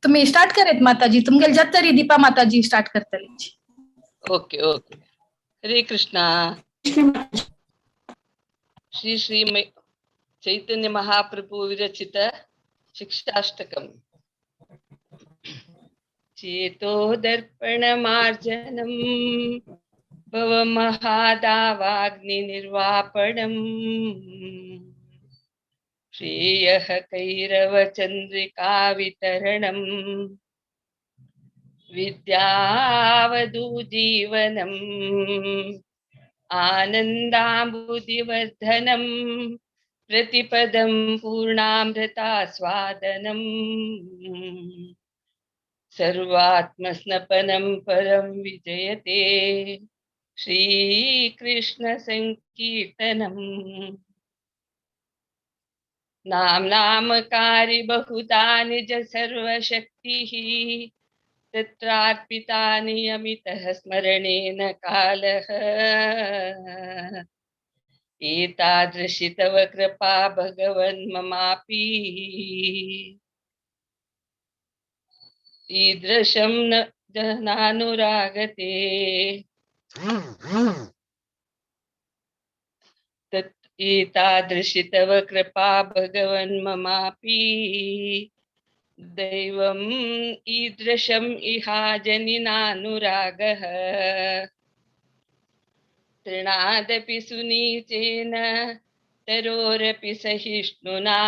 तुम्ही स्टार्ट करेत माताजी, तुमगे जत्तरी दीपा माताजी स्टार्ट करतली. Okay okay. हरे कृष्णा. श्री श्री चैतन्य महाप्रभु विरचित शिक्षाष्टकम्. चेतो दर्पण मार्जनम भवमहादावाग्निर्वापणम् श्रेयः कैरवचन्द्रिका वितरणम् विद्यावधूजीवनम् आनन्दाम्बुधिवर्धनम् प्रतिपदं पूर्णामृतास्वादनम् सर्वात्मस्नपनं परं विजयते श्रीकृष्ण संकीर्तनम्. नामकारि बहुधा निज सर्वशक्तिः तत्रार्पितानि अमितः स्मरणेन कालः एतादृशी तव कृपा भगवन् ममापि ईदृशं न जनानुरागते तत् एतादृशी तव कृपा भगवन् ममापि दैवम् ईदृशम् इहा जनिनानुरागः तृणादपि सुनीचेन तरोरपि सहिष्णुना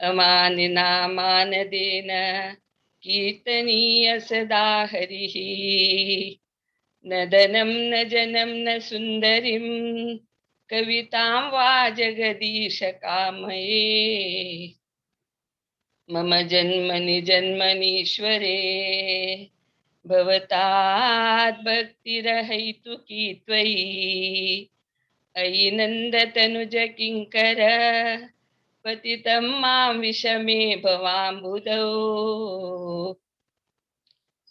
अमानिना मानदेन कीर्तनीय सदा हरिः न धनं न जनं न सुन्दरीं कवितां वा जगदीश कामये मम जन्मनि जन्मनीश्वरे भवतात् भक्तिरहैतुकी त्वयि अयि नन्दतनुज किङ्कर पतितं मां विषमे भवाम्बुधौ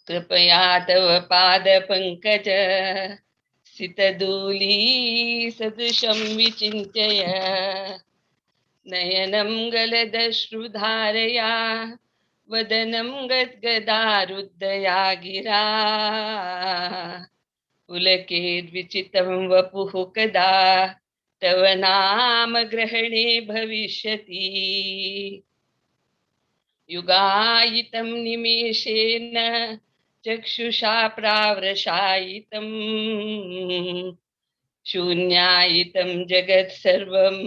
कृपया तव पादपङ्कज सितधूली सदृशं विचिन्त्य नयनं गलदश्रुधारया वदनं गद्गदारुद्धया गिरा पुलकेर्विचितं वपुः कदा तव नाम ग्रहणे भविष्यति युगायितं निमेषेण चक्षुषा प्रावृषायितं शून्यायितं जगत् सर्वं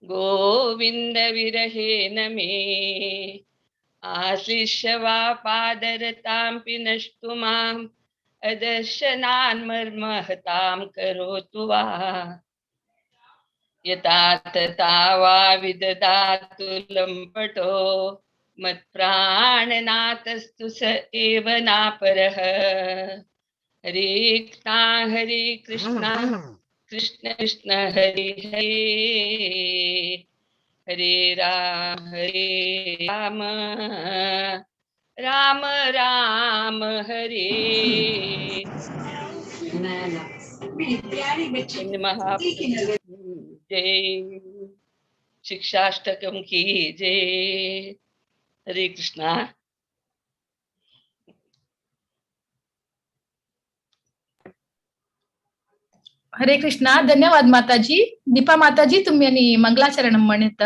गोविन्द विरहेण मे आश्लिष्य वा पादरतां पिनष्टु माम् अदर्शनान् मर्महतां करोतु वा यथा तथा वा विदधातु लम्पटो मत्प्राणनाथस्तु स एव नापरः हरे कृष्णा कृष्ण कृष्ण हरे हरे हरे राम राम राम हरे महा जय. शिक्षाष्टकम की जय. हरे कृष्णा. हरे कृष्णा. धन्यवाद माताजी. दीपा माताजी तुम्ही मंगलाचरण म्हणत.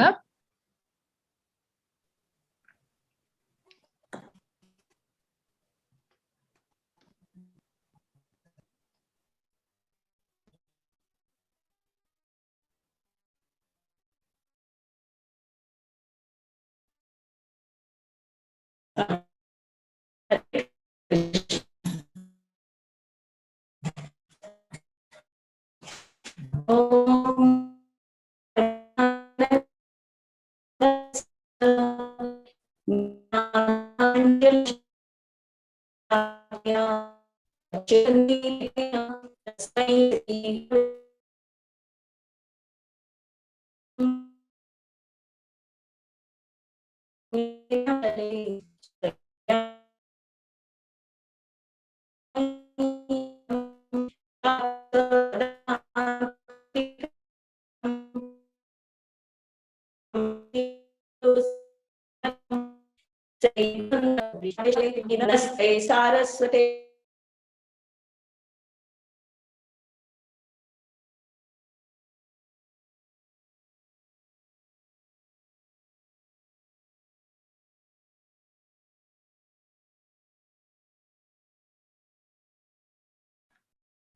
नमस्ते सारस्वते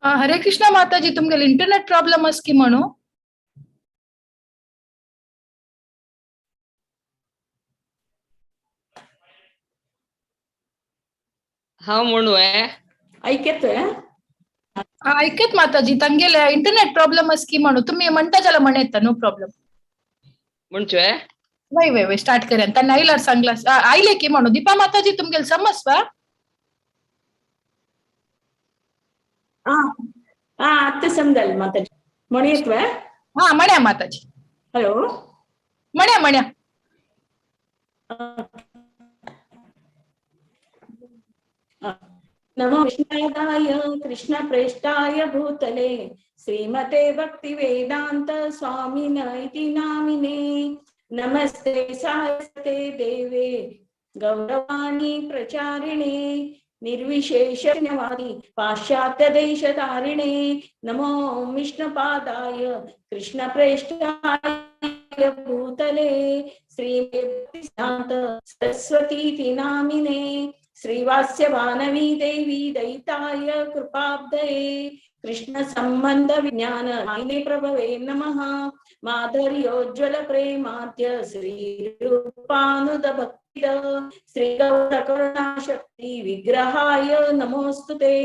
हरे कृष्णा माताजी तुमगे इंटरनेट प्रॉब्लम की म्हणू हा म्हणू आहे ऐकतोय ऐकत माताजी तंगेले इंटरनेट प्रॉब्लम की म्हणू तुम्ही म्हणता त्याला म्हणेत नो प्रॉब्लेम म्हणतोय वय वय वय स्टार्ट करेन त्यांना आईला सांगला आईले की म्हणू दीपा माताजी तुमगे समजवा आता समजाल माताजी म्हणतोय हा म्हणा माताजी हॅलो म्हणा म्हणा नमो विष्णुदाय कृष्ण प्रेष्ठाय भूतले श्रीमते भक्ति वेदांत स्वामिन इति नामिने नमस्ते सारस्वते देवे गौरवाणी प्रचारिणे निर्विशेषण्यवादी पाश्चात्य देश तारिणे नमो विष्णुपादाय कृष्ण प्रेष्ठाय भूतले श्रीमते सरस्वती नामिने श्रीवास्य भानवी देवी दैताय कृपाब्धये कृष्ण संबंध विज्ञान आईने प्रभवे नमः माधुर्योज्वल प्रेमाद्य श्री रूपानुद भक्तिद श्री गौर करुणा शक्ति विग्रहाय नमोस्तुते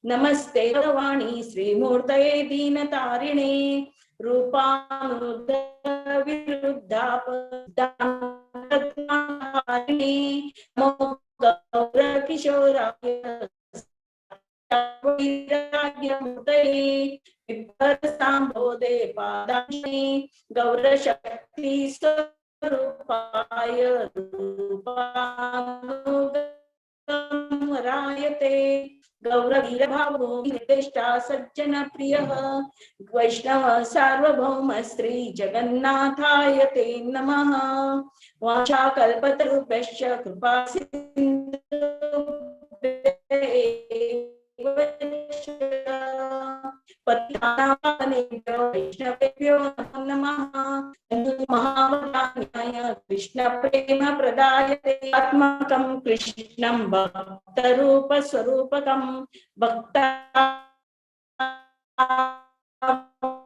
नमस्ते गौरवाणी श्रीमूर्तये दीनतारिणे रूपानुद विरुद्धाप गौर किशोराय सांबोधे पादांशी गौर शक्ती स्वरूपाय रूपानुगमरायते गौर वीरभावो निर्देष्टा सज्जन प्रिय वैष्णव सार्वभौम श्री जगन्नाथाय ते नमः वाचा कल्पतरुभ्यश्च कृपा वैष्णवेभ्यो नमः महावतान्याय कृष्ण प्रेम प्रदायते आत्मकं कृष्णं भक्तरूप स्वरूपकं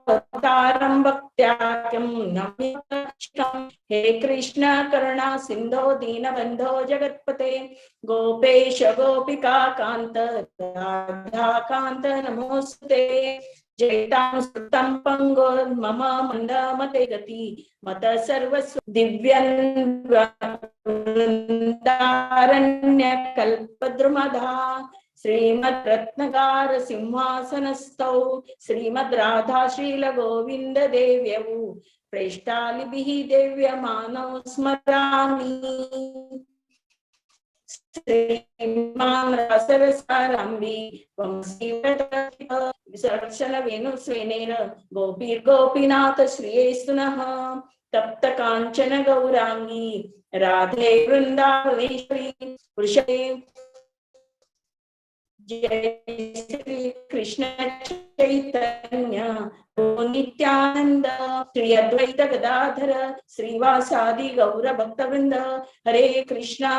भक्तारं भक्त्याख्यं नम्यं हे कृष्ण करुणा सिंधो दीनबंधो जगत्पते गोपेश गोपिका कांत राधा कांत नमोस्तुते जयतां पंगो मम मंदमते गति मत सर्वस्व दिव्यन्वृन्दारण्य कल्पद्रुमधा श्रीमद् रत्नगार सिंहासनस्थौ श्रीमद् राधा शील गोविंद देव्यौ प्रेष्ठालिभिः देव्यमानौ स्मरामि श्रीमान रसरसारंभी विसर्शन वेणुस्वेनेन गोपीर्गोपीनाथ श्रीयेस्तुनः तप्त कांचन गौरांगी राधे वृंदावनेश्वरी पुरुषे जय श्री कृष्ण चैतन्य नित्यानंद श्री अद्वैत गदाधर श्रीवासादि गौर भक्तवृंद हरे कृष्णा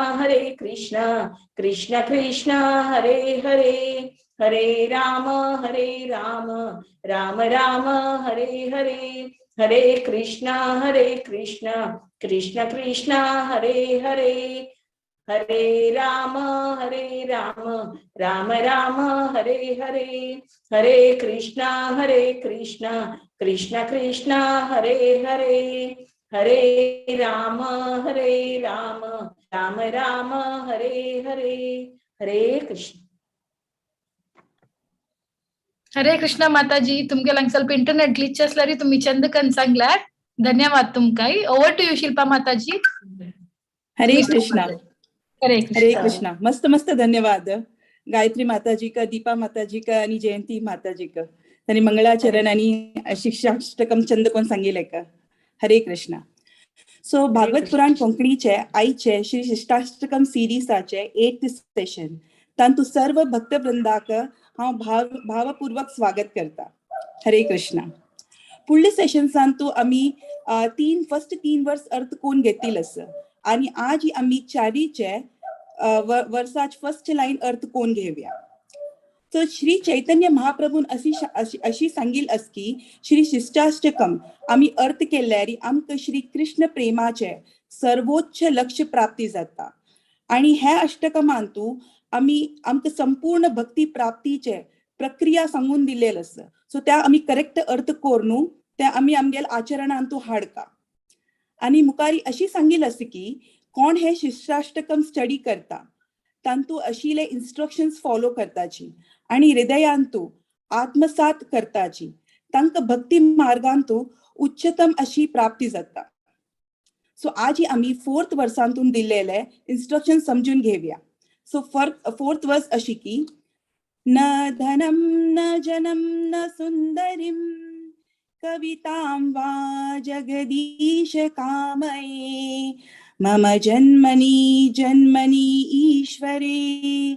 कृष्ण कृष्ण हरे हरे हरे राम राम राम हरे हरे हरे कृष्णा कृष्ण कृष्ण हरे हरे हरे राम राम राम हरे हरे हरे कृष्णा कृष्ण कृष्ण हरे हरे हरे राम राम राम हरे हरे हरे कृष्ण हरे कृष्णा माताजी तुमगे लंग ಸ್ವಲ್ಪ इंटरनेट ग्लिच असल्यारी तुम्ही चंद कन सांगला धन्यवाद तुमकाई ओवर टू यू शिल्पा माताजी हरे कृष्णा हरे हरे कृष्णा मस्त मस्त धन्यवाद गायत्री माताजी का दीपा माताजी का आणि जयंती माताजी का त्यांनी मंगळाचरण आणि शिक्षाष्टकम छंद कोण सांगेल का हरे कृष्णा सो भागवत पुराण कोंकणीचे आईचे श्री शिष्टाष्टकम सिरीसाचे 8th सेशन तांतू सर्व भक्तवृंदाक हांव भावपूर्वक स्वागत करता. हरे कृष्णा. फुडले सेशन्सान तू आम्ही फर्स्ट 3 वर्स अर्थ कोण घेतील असं आणि आज आम्ही चारीचे वर्साच फर्स्ट लाईन अर्थ कोण घेऊया. तो श्री चैतन्य महाप्रभून अशी सांगिल अस की श्री शिष्टाष्टकम आम्ही अर्थ केल्यारी आमक श्री कृष्ण प्रेमाचे सर्वोच्च लक्ष्य प्राप्ती जाता आणि ह्या अष्टकमान तू आम्ही आमक संपूर्ण भक्ती प्राप्तीचे प्रक्रिया सांगून दिलेलं असं. सो त्या आम्ही करेक्ट अर्थ कोरनू त्या आम्ही आमगेल आचरणान तू हाडका आणि मुखारी अशी सांगिल अस की कोण हे शिष्टाष्टकम स्टडी करता तांतू अशिले इन्स्ट्रक्शन्स फॉलो करताची आणि हृदयांतू आत्मसात करताची तांक भक्ती मार्गांतू उच्चतम अशी प्राप्ती जाता. सो आज आम्ही 4th वर्सांतून दिलेले इन्स्ट्रक्शन समजून घेऊया. सो 4th वर्स अशी की न धनम न जनम न सुंदरीम कवितां वा जगदीश कामये मम जन्मनि जन्मनि ईश्वरे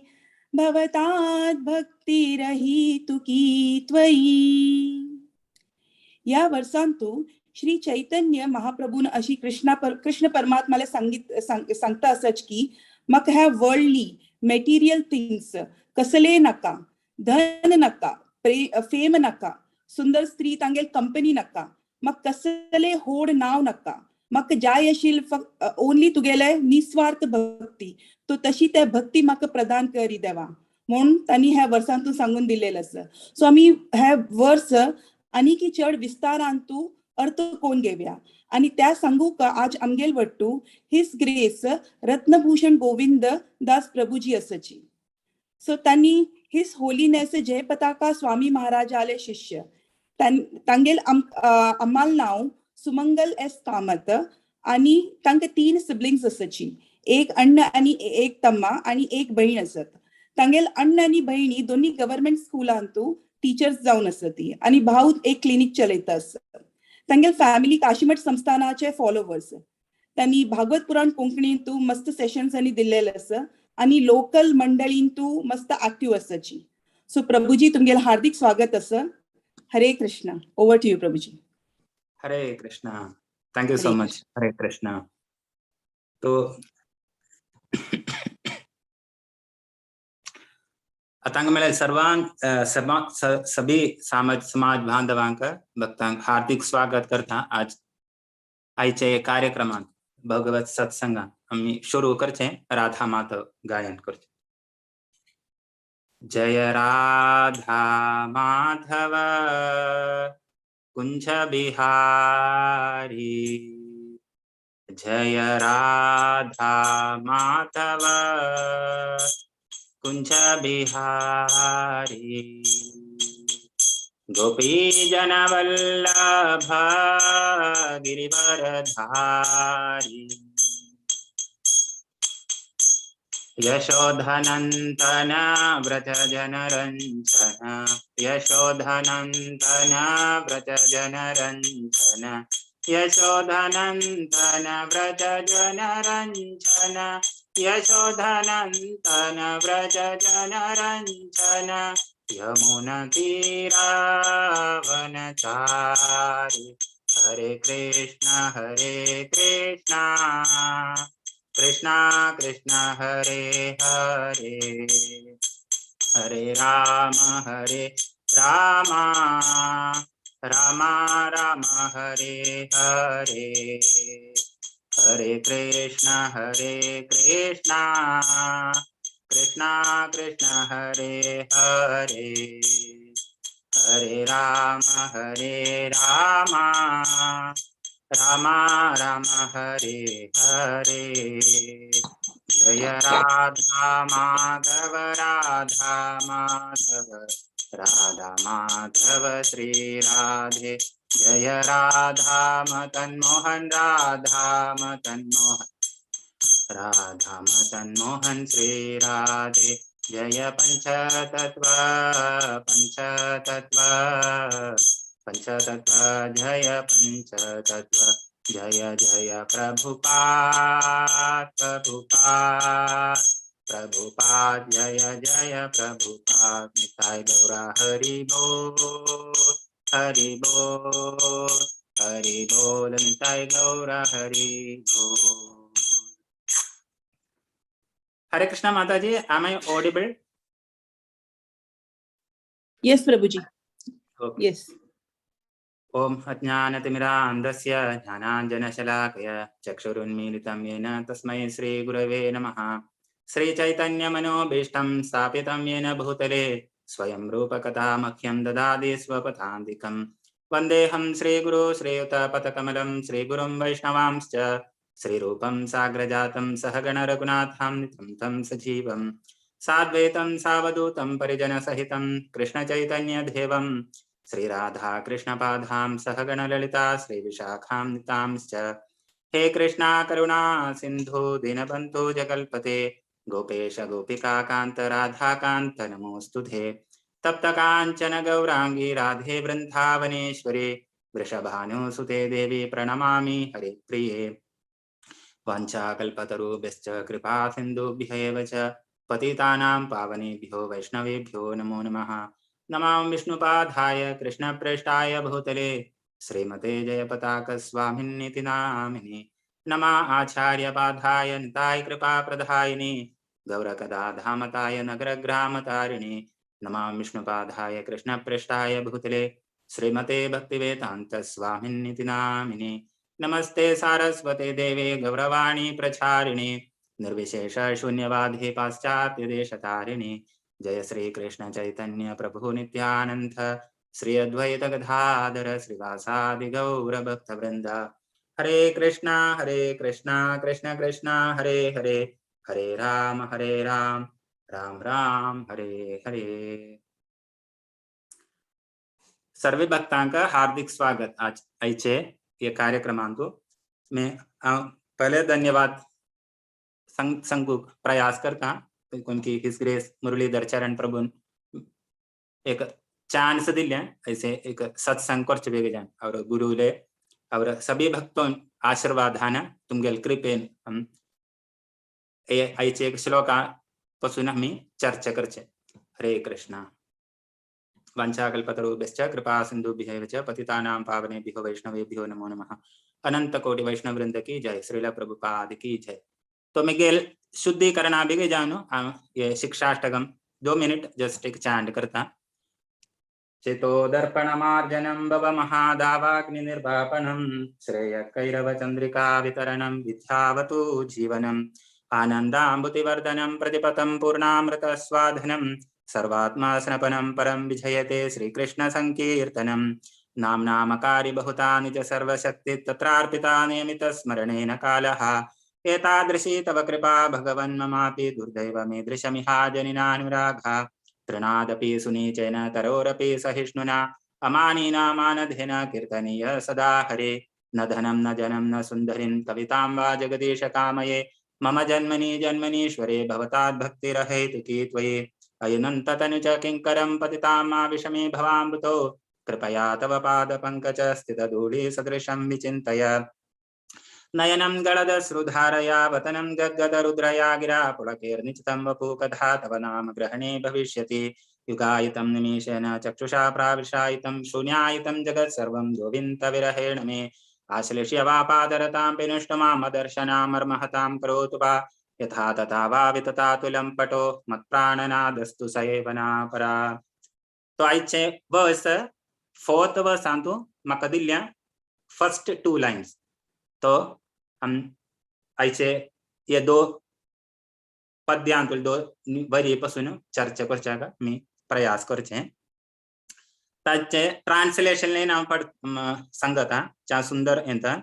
भवतात् भक्तिरहितु की त्वयि. या वर्सांतू श्री चैतन्य महाप्रभून अशी कृष्ण परमात्माला सांगता असच की मग ह्या वर्ल्डली मेटेरियल थिंग्स कसले नका, धन नका, फेम नका, सुंदर स्त्री तांगेल कंपनी नका, मग कसले होड नाव नका, मग जाय अशील ओनली तुगेले निस्वार्थ भक्ती तो तशी त्या भक्ती म्हाका प्रदान करी देवा म्हणून त्यांनी ह्या वर्सांतून सांगून दिलेलं असं. सो आम्ही ह्या वर्स आनीकी चड विस्तारांतू अर्थ कोण घेऊया आणि त्या सांगू का आज आमगेल वट्टू हिज ग्रेस रत्नभूषण गोविंद दास प्रभुजी असची. सो त्यांनी हिज होलीनेस जय पताका स्वामी महाराज आले शिष्य तांगेल अम्माल नाव सुमंगल एस कामत आणि तांक 3 सिबलिंग्स असची. एक अण्ण आणि एक तम्मा आणि एक बहीण असत. तांगेल अण्ण आणि बहिणी दोन्ही गव्हर्नमेंट स्कूलांतू टीचर्स जाऊन असती आणि भाऊ एक क्लिनिक चलयता असत. तांगेल फॅमिली काशीमठ संस्थानाचे फॉलोवर्स. त्यांनी भागवत पुराण कोंकणींतू मस्त सेशन्स आणि दिलेले असं आणि लोकल मंडळींतू मस्त ऍक्टिव्ह असची. सो प्रभुजी तुमगेल हार्दिक स्वागत असं. हरे कृष्णा. ओव्हर टू यू प्रभुजी. हरे Krishna. Thank you so much. हरे कृष्णा. तो अतंग मेले सभी समाज बांधवांक भक्तांक हार्दिक स्वागत करता. आज आयचे कार्यक्रमात भगवत सत्संग आम्ही शुरू करचे राधा माधव गायन करचे. जय राधा माधव कुंज बिहारी जय राधा माधव कुंज बिहारी गोपी जन वल्लभ गिरिवरधारी यशोधनंदन व्रज जन रंजन यशोधनंदन व्रज जन रंजन यशोधनंदन व्रज जन रंजन यशोधनंदन व्रज जन रंजन यमुना तीरा वनचारी हरे कृष्णा कृष्णा कृष्णा हरे हरे हरे राम राम राम हरे हरे हरे कृष्णा कृष्णा कृष्णा हरे हरे हरे राम राम राम हरे हरे जय राधा माधव राधा माधव श्री राधे जय राधा मदन मोहन राधा मदन मोहन श्री राधे जय पंचतत्व जय पंचतत्व जय जय प्रभुपाद प्रभुपाद प्रभुपाद जय जय प्रभुपाद निताय गौरा हरि बोल हरि बोल हरि बोल निताय गौरा हरि बोल। हरे कृष्णा माता जी, am I audible? Yes, Prabhuji. Okay. Yes. ओम अज्ञानतिमिरान्धस्य ज्ञानाञ्जनशलाकया चक्षुरुन्मीलितं येन तस्मै श्रीगुरवे नमः। श्रीचैतन्यमनोभीष्टं स्थापितं येन भूतले स्वयं रूपकथामह्यं ददाति स्वपदान्तिकं। वन्देऽहं श्रीगुरो श्रीयुतपथकमलं श्रीगुरुं वैष्णवांश्च श्रीरूपं साग्रजातं सहगण रघुनाथान्वितं तं सजीवं साद्वैतं सावधूतं परिजनसहितं कृष्णचैतन्यदेवं श्री राधा कृष्ण पादां सहगण ललिता श्री विशाखां नितांश्च। हे कृष्णा करुणा सिंधु दीनबन्धु जगल्पते गोपेश गोपिका कांत राधा कांत नमोस्तुते। तप्त कांचन गौरांगी राधे वृंदावनेश्वरी वृषभानुसुते देवी प्रणमामि हरिप्रिये। वाञ्छाकल्पतरुभ्यश्च कृपा सिन्धुभ्यैव च पतितानां पावनेभ्यो वैष्णवेभ्यो नमो नमः। नमो विष्णुपादाय कृष्णप्रेष्ठाय भूतले श्रीमते जयपताकस्वामिन्निति नामिने। नमः आचार्यपादाय निताय कृपाप्रदायिने गौरकदाधामताय नगरग्रामतारिणे। नमः विष्णुपादाय कृष्णप्रेष्ठाय भूतले श्रीमते भक्तिवेदान्तस्वामिन्निति नामिने। नमस्ते सारस्वते देवे गौरवाणी प्रचारिणे निर्विशेष शून्यवादी पाश्चात्य देशतारिणे। जय श्री कृष्ण चैतन्य प्रभु नित्यानंद श्री अद्वैत गदाधर श्रीवासादि गौर भक्त वृंद। हरे कृष्णा कृष्ण कृष्ण हरे हरे हरे राम राम राम हरे हरे। सर्वे भक्तांका हार्दिक स्वागत आज आईचे ये कार्यक्रमांतु मैं पहले धन्यवाद संगू प्रयास करता उनकी हिज ग्रेस मुरलीधर चरण प्रभु एक चांस दिले ऐसे एक सत्संग करचे बेगे जान और गुरुले और सभी भक्तों आशीर्वाद हाना तुमगेल कृपेन हम ऐसे एक श्लोका पासून आम्ही चर्चा करचे। हरे कृष्णा वंशाकल्पतरुभ्यश्च कृपा सिन्धुभ्यैव च पतितानां पावनेभ्यो वैष्णवेभ्यो नमो नमः। अनंत कोटि वैष्णव वृंद की जय, श्रील प्रभुपाद की जय। तो मैं गेल शुद्धिकरण भी जानो ये शिक्षाष्टकम 2 मिनट जस्ट एक चांट करता। चितो दर्पण मार्जनम भव महादावाग्नि निर्वापनम श्रेय कैरव चंद्रिका वितरणम विद्यावतु जीवनम आनंदाम्बुतिवर्धनम प्रतिपतम पूर्णामृत स्वाधनम सर्वात्मा स्नपनम परम विजयते श्रीकृष्ण संकीर्तनम। नामनामकारि बहुतानि च सर्वशक्ति तत्रार्पिता नियमित स्मरणेन कालः। एतादृशी तव कृपा भगवन् ममापि दुर्दैवमीदृशमिहाजनिनानुरागा। तृणादपि सुनीचेन तरोरपि सहिष्णुना अमानिना मानधेन कीर्तनीय सदा हरे। न धनं न जनं न सुन्दरीं कवितां वा जगदीश कामये मम जन्मनि जन्मनीश्वरे भवताद् भक्तिरहेतुकी त्वयि। अयनन्ततनु च किङ्करं पतितां मा विषमे भवामृतो कृपया तव पादपङ्कज स्थितधूलि सदृशं विचिन्तय। नयनं गलदश्रुधारया वतनं गद्गदरुद्रया गिरा पुलकेर्निचितं वपुकथा तव नाम ग्रहणे भविष्यति। युगायितं निमेषेण चक्षुषा प्राविशायितं शून्यायितं जगत् सर्वं गोविन्दविरहेण मे। आश्लिष्य वा पादरतां पिनुष्टुमामदर्शनामर्महतां करोतु वा यथा तथा वा विततातुलं पटो मत्प्राणनादस्तु सेवना परा। तो आजचे वर्स 4th वर्स सांगतो म्हाका दिल्ल्या फर्स्ट 2 लाइन्स। तो हम आयचे ये 2 पद्यांतुल 2 वरी पासून चर्चा करच्याका मी प्रयास करचे। ताचे ट्रांसलेशन लेन हांव सांगता चा सुंदर येता।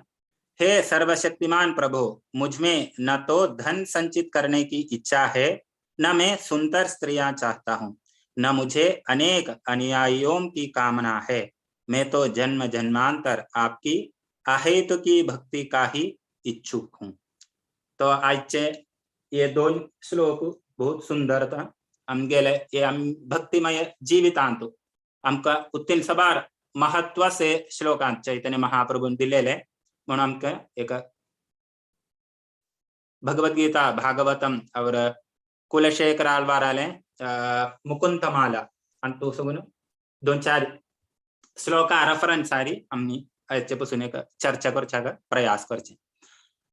हे सर्वशक्तिमान प्रभु, मुझमें न तो धन संचित करने की इच्छा है न मैं सुंदर स्त्रियां चाहता हूँ, न मुझे अनेक अनुयायियों की कामना है। मैं तो जन्म जन्मांतर आपकी अहेतु की भक्ति का ही इच्छुक हूँ। तो आजचे ये 2 श्लोक बहुत सुंदर था। हम गेले ये भक्तिमय जीवितांतु आमका उत्तीन सबार महत्व से श्लोकांत चैतन्य महाप्रभून दिलेले म्हणून आमकां एक भगवद्गीता भागवतम और कुलशेखर आल्वाराले मुकुंदमाला आणि तो सगून 2-4 श्लोका रेफरन्स सारी आम्ही हेचे पासून एक चर्चा करच्याक प्रयास करचे.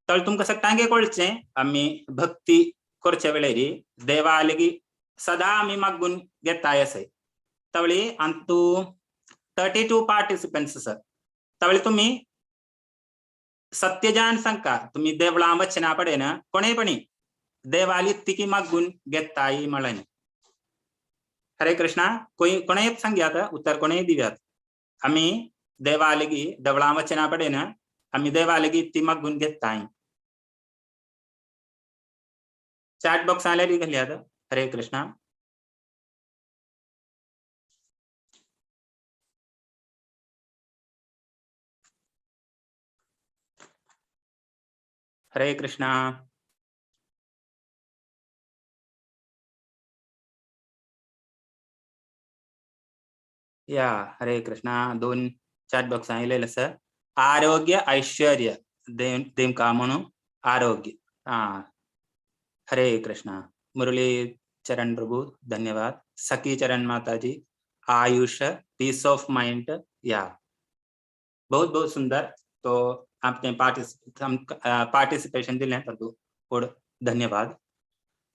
तर तुमकां सगळ्यांक कळचें आम्ही भक्ती करचे वेळेरी देवालेगी सदा आम्ही मागून घेताय असे. तवळी अंतू 32 पार्टिसिपेंट्स सर. तवळी तुम्ही सत्यजान सांगता तुम्ही देवळां वचना पडेन कोणे पण देवाली तिकी मागून घेताय म्हणून. हरे कृष्णा. कोणे सांग्यात उत्तर कोणे दिव्यात. आम्ही देवालेगी देवळां वचना पडेन आम्ही देवालेगी ती मागून घेताय. चॅट बॉक्स आले घालियात. हरे कृष्णा. हरे कृष्णा. या हरे कृष्णा. 2 चॅट बॉक्स आलेले सर. आरोग्य ऐश्वर्य देमका म्हणून आरोग्य. हरे कृष्णा. मुरली चरण प्रभु धन्यवाद. सखी चरण माताजी आयुष पीस ऑफ माइंड. या बहुत बहुत सुंदर. तो आपने पार्टिसिपेशन दिले और धन्यवाद.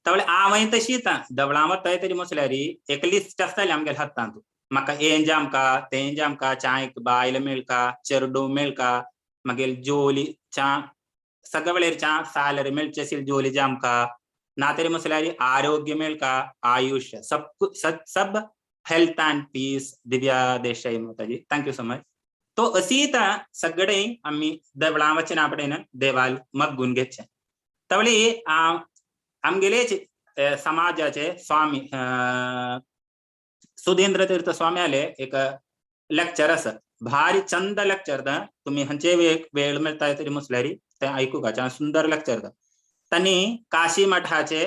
तवळे आवय तशी दवळां वताय तरी मसल्यारी एक लिस्ट आसताली आमगेल्या हातांत. म्हाका हें जामका तें जामका चायक बायल मेळका चेरडो मेळका मागीर जोली चा सगळे वेळेर चा सॅलरी मेळची असेल जोली जामका ना तरी मसल्यारी आरोग्य मेळका आयुष्य सब हेल्थ एंड पीस. दिव्या देसाई माताजी थैंक यू सो मच. तो अशी सगळे आम्ही देवळां वचना पडेन देवाल मगून घेतचे. तवळी आमगेले समाजाचे स्वामी सुधींद्र तीर्थ स्वामी आले एक लेक्चर आसा भारी चंद लेक्चर तुम्ही हंचे वेळ मेळता तरी मुसल्यारी ते ऐकूका सुंदर लेक्चर. त्यांनी काशी मठाचे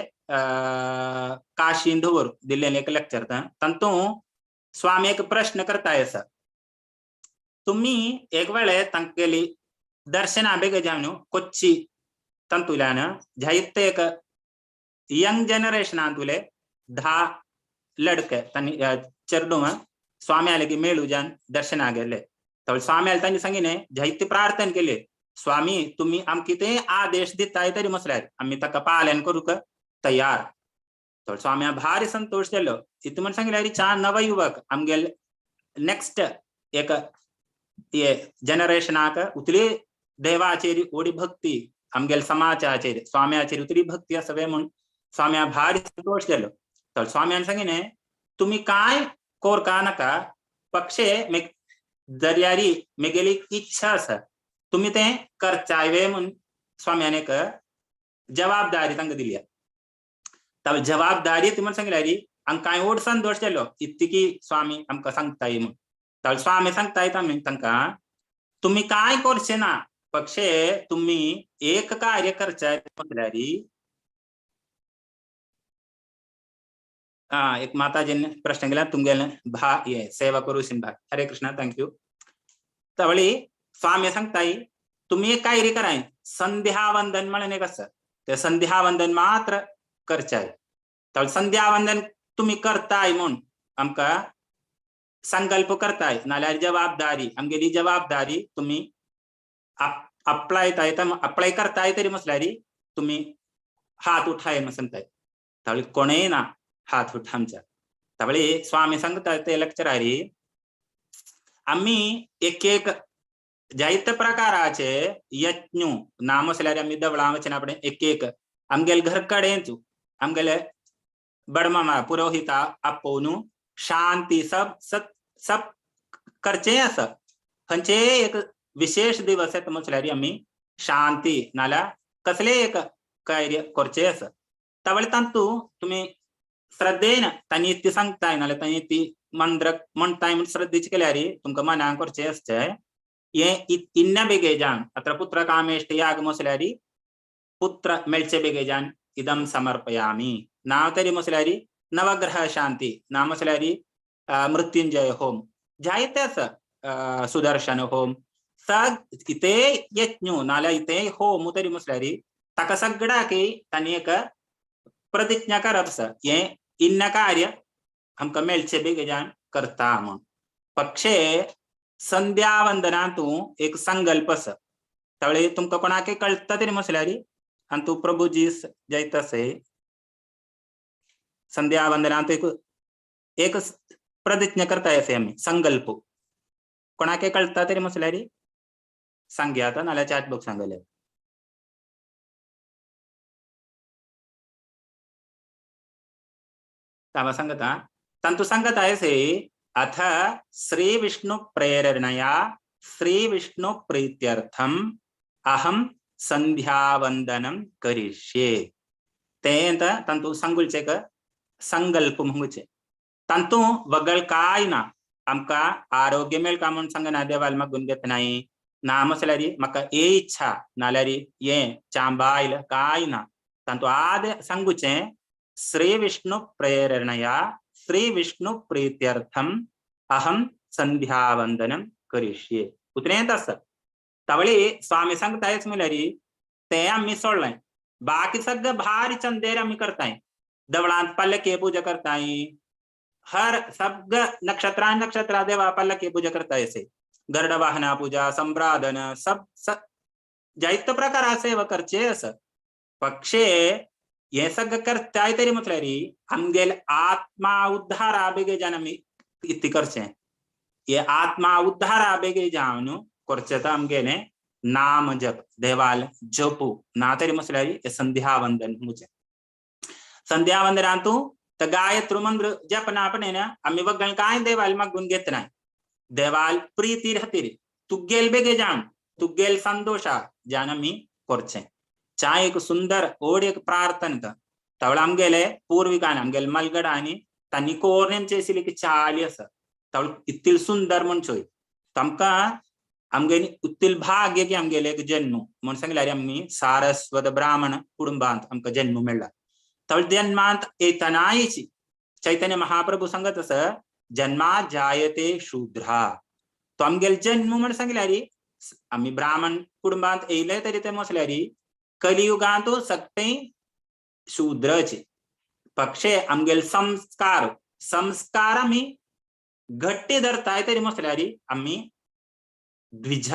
काशींदूर दिल्लेले एक लेक्चर. तंतू स्वामी एक प्रश्न करताय असा. तुम्ही एक वेळे तांगेली दर्शना बेगे जावन कोच्ची तंतुल्यान जायत एक यंग जनरेशन तुले 10 लड़के तनी चेरडू स्वामी आले की मेळू जान दर्शना गेले. तर स्वामी आले त्यांनी सांगिने जायती प्रार्थना केली. स्वामी तुम्ही आमकी ते आदेश दिताय तरी मसल्यार आम्ही ताका पालन करूक तयार. तर स्वामी भारी संतोष जालो. इतू म्हण सांगितल्यार चा नवयुवक आमगेल नेक्स्ट एक ये जनरेशनाक उतली देवाचेरी ओडी भक्ती आमगेल समाजाचेर स्वाम्याचेर उतली भक्ती आसवे म्हूण स्वाम्या भारी संतोष जालो. तर स्वाम्यान सांगिने तुम्ही काय कोरका नाका पक्षे दर्यारी मेगेली इच्छा आसा तुम्ही ते करचावे म्हूण स्वाम्यान एक जबाबदारी तांकां दिली. तर जबाबदारी तुमकां सांगल्यारी आमकां कांय ओड संतोष जालो इतकी स्वामी आमकां सांगताय म्हूण. तर स्वामी सांगताय तांकां तुम्ही काय करचे ना पक्षे तुम्ही एक कार्य करचाय म्हटल्यारी एक माताजीने प्रश्न केला तुमगेले ये सेवा करूशीन भाग. हरे कृष्णा थँक्यू. तवळी स्वामी सांगताय तुम्ही एक कार्य कराय संध्यावंदन म्हणून एक असं ते संध्यावंदन मात्र करचाय. तर संध्यावंदन तुम्ही करताय म्हणून आमकां संकल्प करताय नाल्यार जबाबदारी आमगेली जबाबदारी तुम्ही अप्लाय करताय तरी मसल्यारी तुम्ही हात उठाय म्हणून सांगताय. तवळी कोणेय ना हात उठामचा. तवळी स्वामी सांगताय ते लेक्चरारी आम्ही एक जायत प्रकाराचे यज्ञ नाम असल्यार आम्ही देवळां वचना पडेन एक आमगेल घर कडेच आमगेले बडमामा पुरोहिता आपोवन शांती सब करचे आसा. खंयचे एक विशेष दिवस येता म्हटल्यार आम्ही शांती नाल्यार कसले एक कार्य करचे आसा. तवळे तांतू तुम्ही श्रद्धेन तांणी ती सांगताय नाल्यार तांणी ती मंत्र म्हणताय म्हूण श्रद्धेची केल्यार तुमकां मनां करचे आसचे. हे इन्ना बेगेजान अत्र पुत्र कामेष्ट याग म्हटल्यार पुत्र मेळचे बेगेजान इदम समर्पयामी. नाव तरी म्हटल्यार नवग्रह शांती नाम म्हटल्यार मृत्युंजय होम जायते आसा सुदर्शन होम सग इथे यज्ञू नाल्या इथे होमू तरी मुसल्यारी ताका सगळा की तांणी एक प्रतिज्ञा करप ये इन्न कार्य आमकां मेळचे बेगीन करता म्हण पक्षे संध्या वंदनातू एक संकल्प आसा त्यावेळी तुमकां कोणाक कळटा तरी मुसल्यारी आणि तू प्रभुजी जैतसे संध्या वंदनात एक प्रतिज्ञा करता येते आम्ही संकल्प कोणाक कळटा तरी मुसल्यारी सांगया नाल्या चॅट बॉक्स सांगले तावा सांगता तंतु सांगता ऐसे अथ श्री विष्णु प्रेरणया श्री विष्णु प्रीत्यर्थम अहम संध्या वंदनम करिष्ये तेंत तंतु संगुलचे का संकल्प म्हणूचे तंतु वगळ काय ना आमका आरोग्य मेळ का म्हणून सांगना देवाल मागून घेत नाही ना मसल्यारी म्हाका ए इच्छा नाल्यारी ये चांबायल काय ना तंतु आद सांगुचे श्री विष्णु प्रेरणया श्री विष्णु प्रीत्यर्थम अहम संध्या वंदनम करिष्ये उतरेंत आसा तवळी स्वामी सांगतायच म्हळ्यारी ते आम्ही सोडलाय बाकी सगळं भारी चंदेर आम्ही करताय देवळांत पल्लकी पूजा करताय हर सगळं नक्षत्रा देवा पल्लकी पूजा करताय असे गरुड वाहना पूजा संप्रादन सब जायत प्रकार सेवा करचे असं पक्षे हे सगळं करताय तरी म्हटल्यारी आमगेल आत्मा उद्धारा बेगे जान आम्ही इतकी करचे हे आत्मा उद्धारा बेगे जावन करचे तर आमगेले नाम जप देवाल जपू ना तरी म्हटल्यारी संध्या वंदन मुझे संध्या वंदनातू तर गायत्री मंत्र जपना आपण आम्ही बघ काय देवाल मागून घेत नाही देवाल प्रीती राहतील तुगेल बेगे जाण तुगेल संतोषा जान आम्ही करचे चाय एक सुंदर ओड एक प्रार्थना तवळ आमगेले पूर्विकान आमगेल मलगड आणि तांणी कोरनेम चेसिली की चाली आसा तवळ इतल सुंदर म्हण चोय तमका आमगे उत्तील भाग्य की आमगेले एक जन्म म्हण सांगल्यार आम्ही सारस्वत ब्राह्मण कुटुंबांत आमकां जन्म मेळ्ळा तवळ जन्मांत येतनायची चैतन्य महाप्रभू सांगत आस जन्मात जायते शूद्रा तो आमगेल जन्म म्हण सांगल्यारी आम्ही ब्राह्मण कुटुंबांत येयले तरी ते म्हसल्यारी कलियुगांत सकते शूद्रचे पक्षे आमगेल संस्कार आम्ही घट्टी धरताय तरी म्हसल्यारी आम्ही द्विज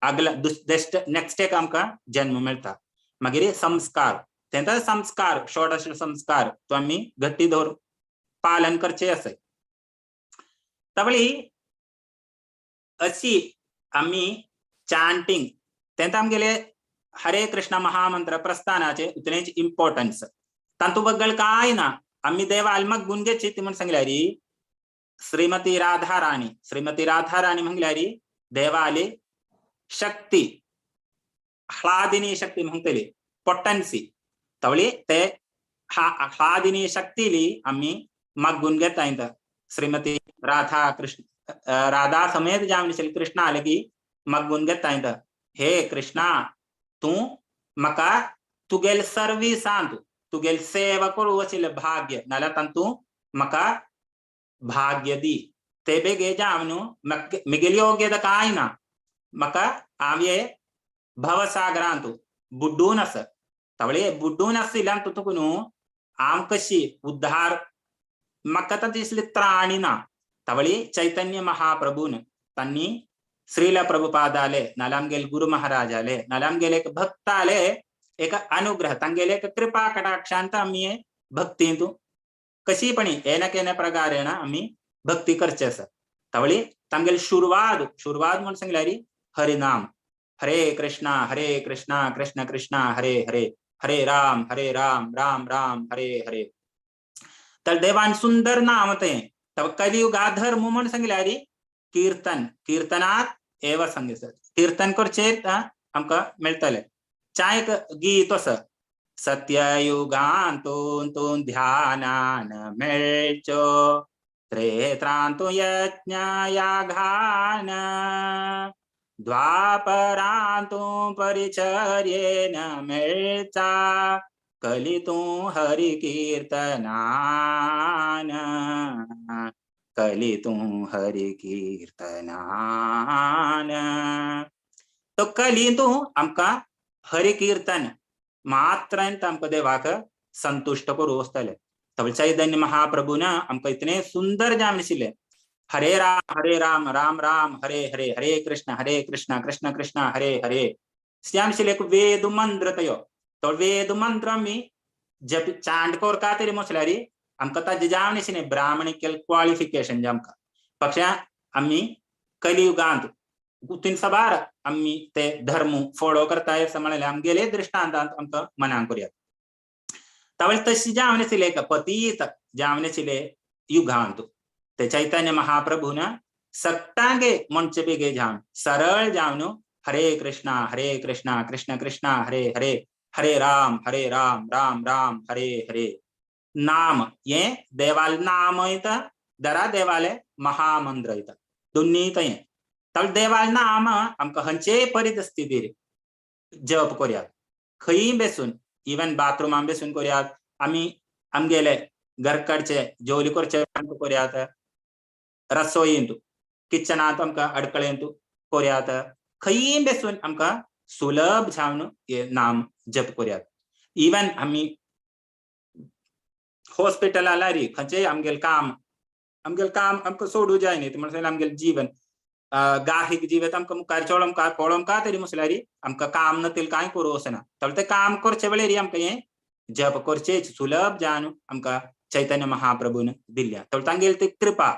आगला नेक्स्ट एक आमकां जन्म मेळटा मागीर संस्कार तेंचा संस्कार षोडश संस्कार तो आम्ही घट्टी धर पालन करचे असे तवळी अशी आम्ही चॅन्टिंग तेंचा आमगेले हरे कृष्ण महामंत्र प्रस्थानाचे उतरेंच इम्पॉर्टन्स तांतू बद्दल काय ना आम्ही देवाल मागून घेतची ती म्हण सांगल्यारी श्रीमती राधा राणी म्हणल्यारी देवाली शक्ती ह्लादिनी शक्ती म्हणतली पोटन्सी तवळी ते ह्लादिनी शक्तीली आम्ही मागून घेता श्रीमती राधा समेत जावन श्री कृष्णा आले की मागून घेता हे कृष्णा तू मका तुगेल सर्विसांत तुगेल सेवा करू वचिल भाग्य नाल्या तंतू मका भाग्य दी ते बेगे जावनु मिगेल योग्य काय ना मका आम्ही भवसागरांतू बुड्डून अस तवळे बुड्डून आसल्यान तुकून आम कशी उद्धार म्हाका तर दिसली त्राणी ना तवळी चैतन्य महाप्रभून तांणी श्रीला प्रभुपादाले नालामगेल गुरु महाराज आले नालामगेल एक भक्त आले एक अनुग्रह तांगेले एक कृपा कटाक्षांत आम्ही भक्ती तू कशी पण येना प्रकारेण आम्ही भक्ती करचे आसा तवळी तांगेल शुरुवात म्हणून सांगल्यारी हरिनाम हरे कृष्णा कृष्ण कृष्ण हरे हरे हरे राम राम राम हरे हरे तर देवान सुंदर नाम ते तव कलियुगा धर्म म्हणून सांगल्यारी कीर्तनात एव सांगितलं कीर्तन करचे आमकां मेळटले चाय एक गीत असं सत्ययुगांतून ध्यानान मेळचो त्रेत्रांतू यज्ञ यागान द्वापरांतू परिचर्येन मेळचा कलितू हरि कीर्तनान कली तू हरि कीर्तनान. तो कली तू आमका हरि कीर्तन मात्र आमका देवाक संतुष्ट करू वस्तले. तबल चैतन्य महाप्रभुन आमका इतने सुंदर जाम शिले. हरे राम राम राम हरे हरे, हरे कृष्ण कृष्ण कृष्ण हरे हरे. श्याम शिले वेद मंत्र तयो. तो वेद मंत्र मी जब चांड कोर का तरी मसलारी आमका ताजे जावने शिने ब्राह्मणिकल क्वालिफिकेशन जामका. पक्ष आम्ही कलियुगांत गुतीन सबार आम्ही ते धर्म फॉलो करताय समळले आम गेले दृष्टांतांत आमका मनांक करूया. तवल तशी जावने शिले का पतीत जावने शिले युगांत ते चैतन्य महाप्रभुन सक्टांगे मंच बेगे जावन सरळ जावनो हरे कृष्णा कृष्ण कृष्ण हरे हरे, हरे राम राम राम हरे हरे. नाम ये देवाल नाम येता दरा देवाले महामंत्र येता दोन्ही तय. तल देवाल नाम आमका हंचे परिस्थितीर जप करूया. खंय बेसून इवन बाथरूम बेसून करूयात, आम्ही आमगेले घरकडचे जेवली करचे करूयात, रसोईंत किचनात आमका अडकळेंत करूयात. खंय बेसून आमका सुलभ जावन ये नाम जप करूयात. इवन आम्ही हॉस्पिटल आलारी खंचे आमगेल काम आमका सोडू जाय न्ही. म्हणजे आमगेल जीवन गाहिक जीवित आमका मुखार पळोवंक का तरी मुसलारी आमका काम नतील कांय करू वसना. तर ते काम करचे वेळेर आमका हे जप करचेच सुलभ जावन आमका चैतन्य महाप्रभून दिल्या. तर तांगेल ती कृपा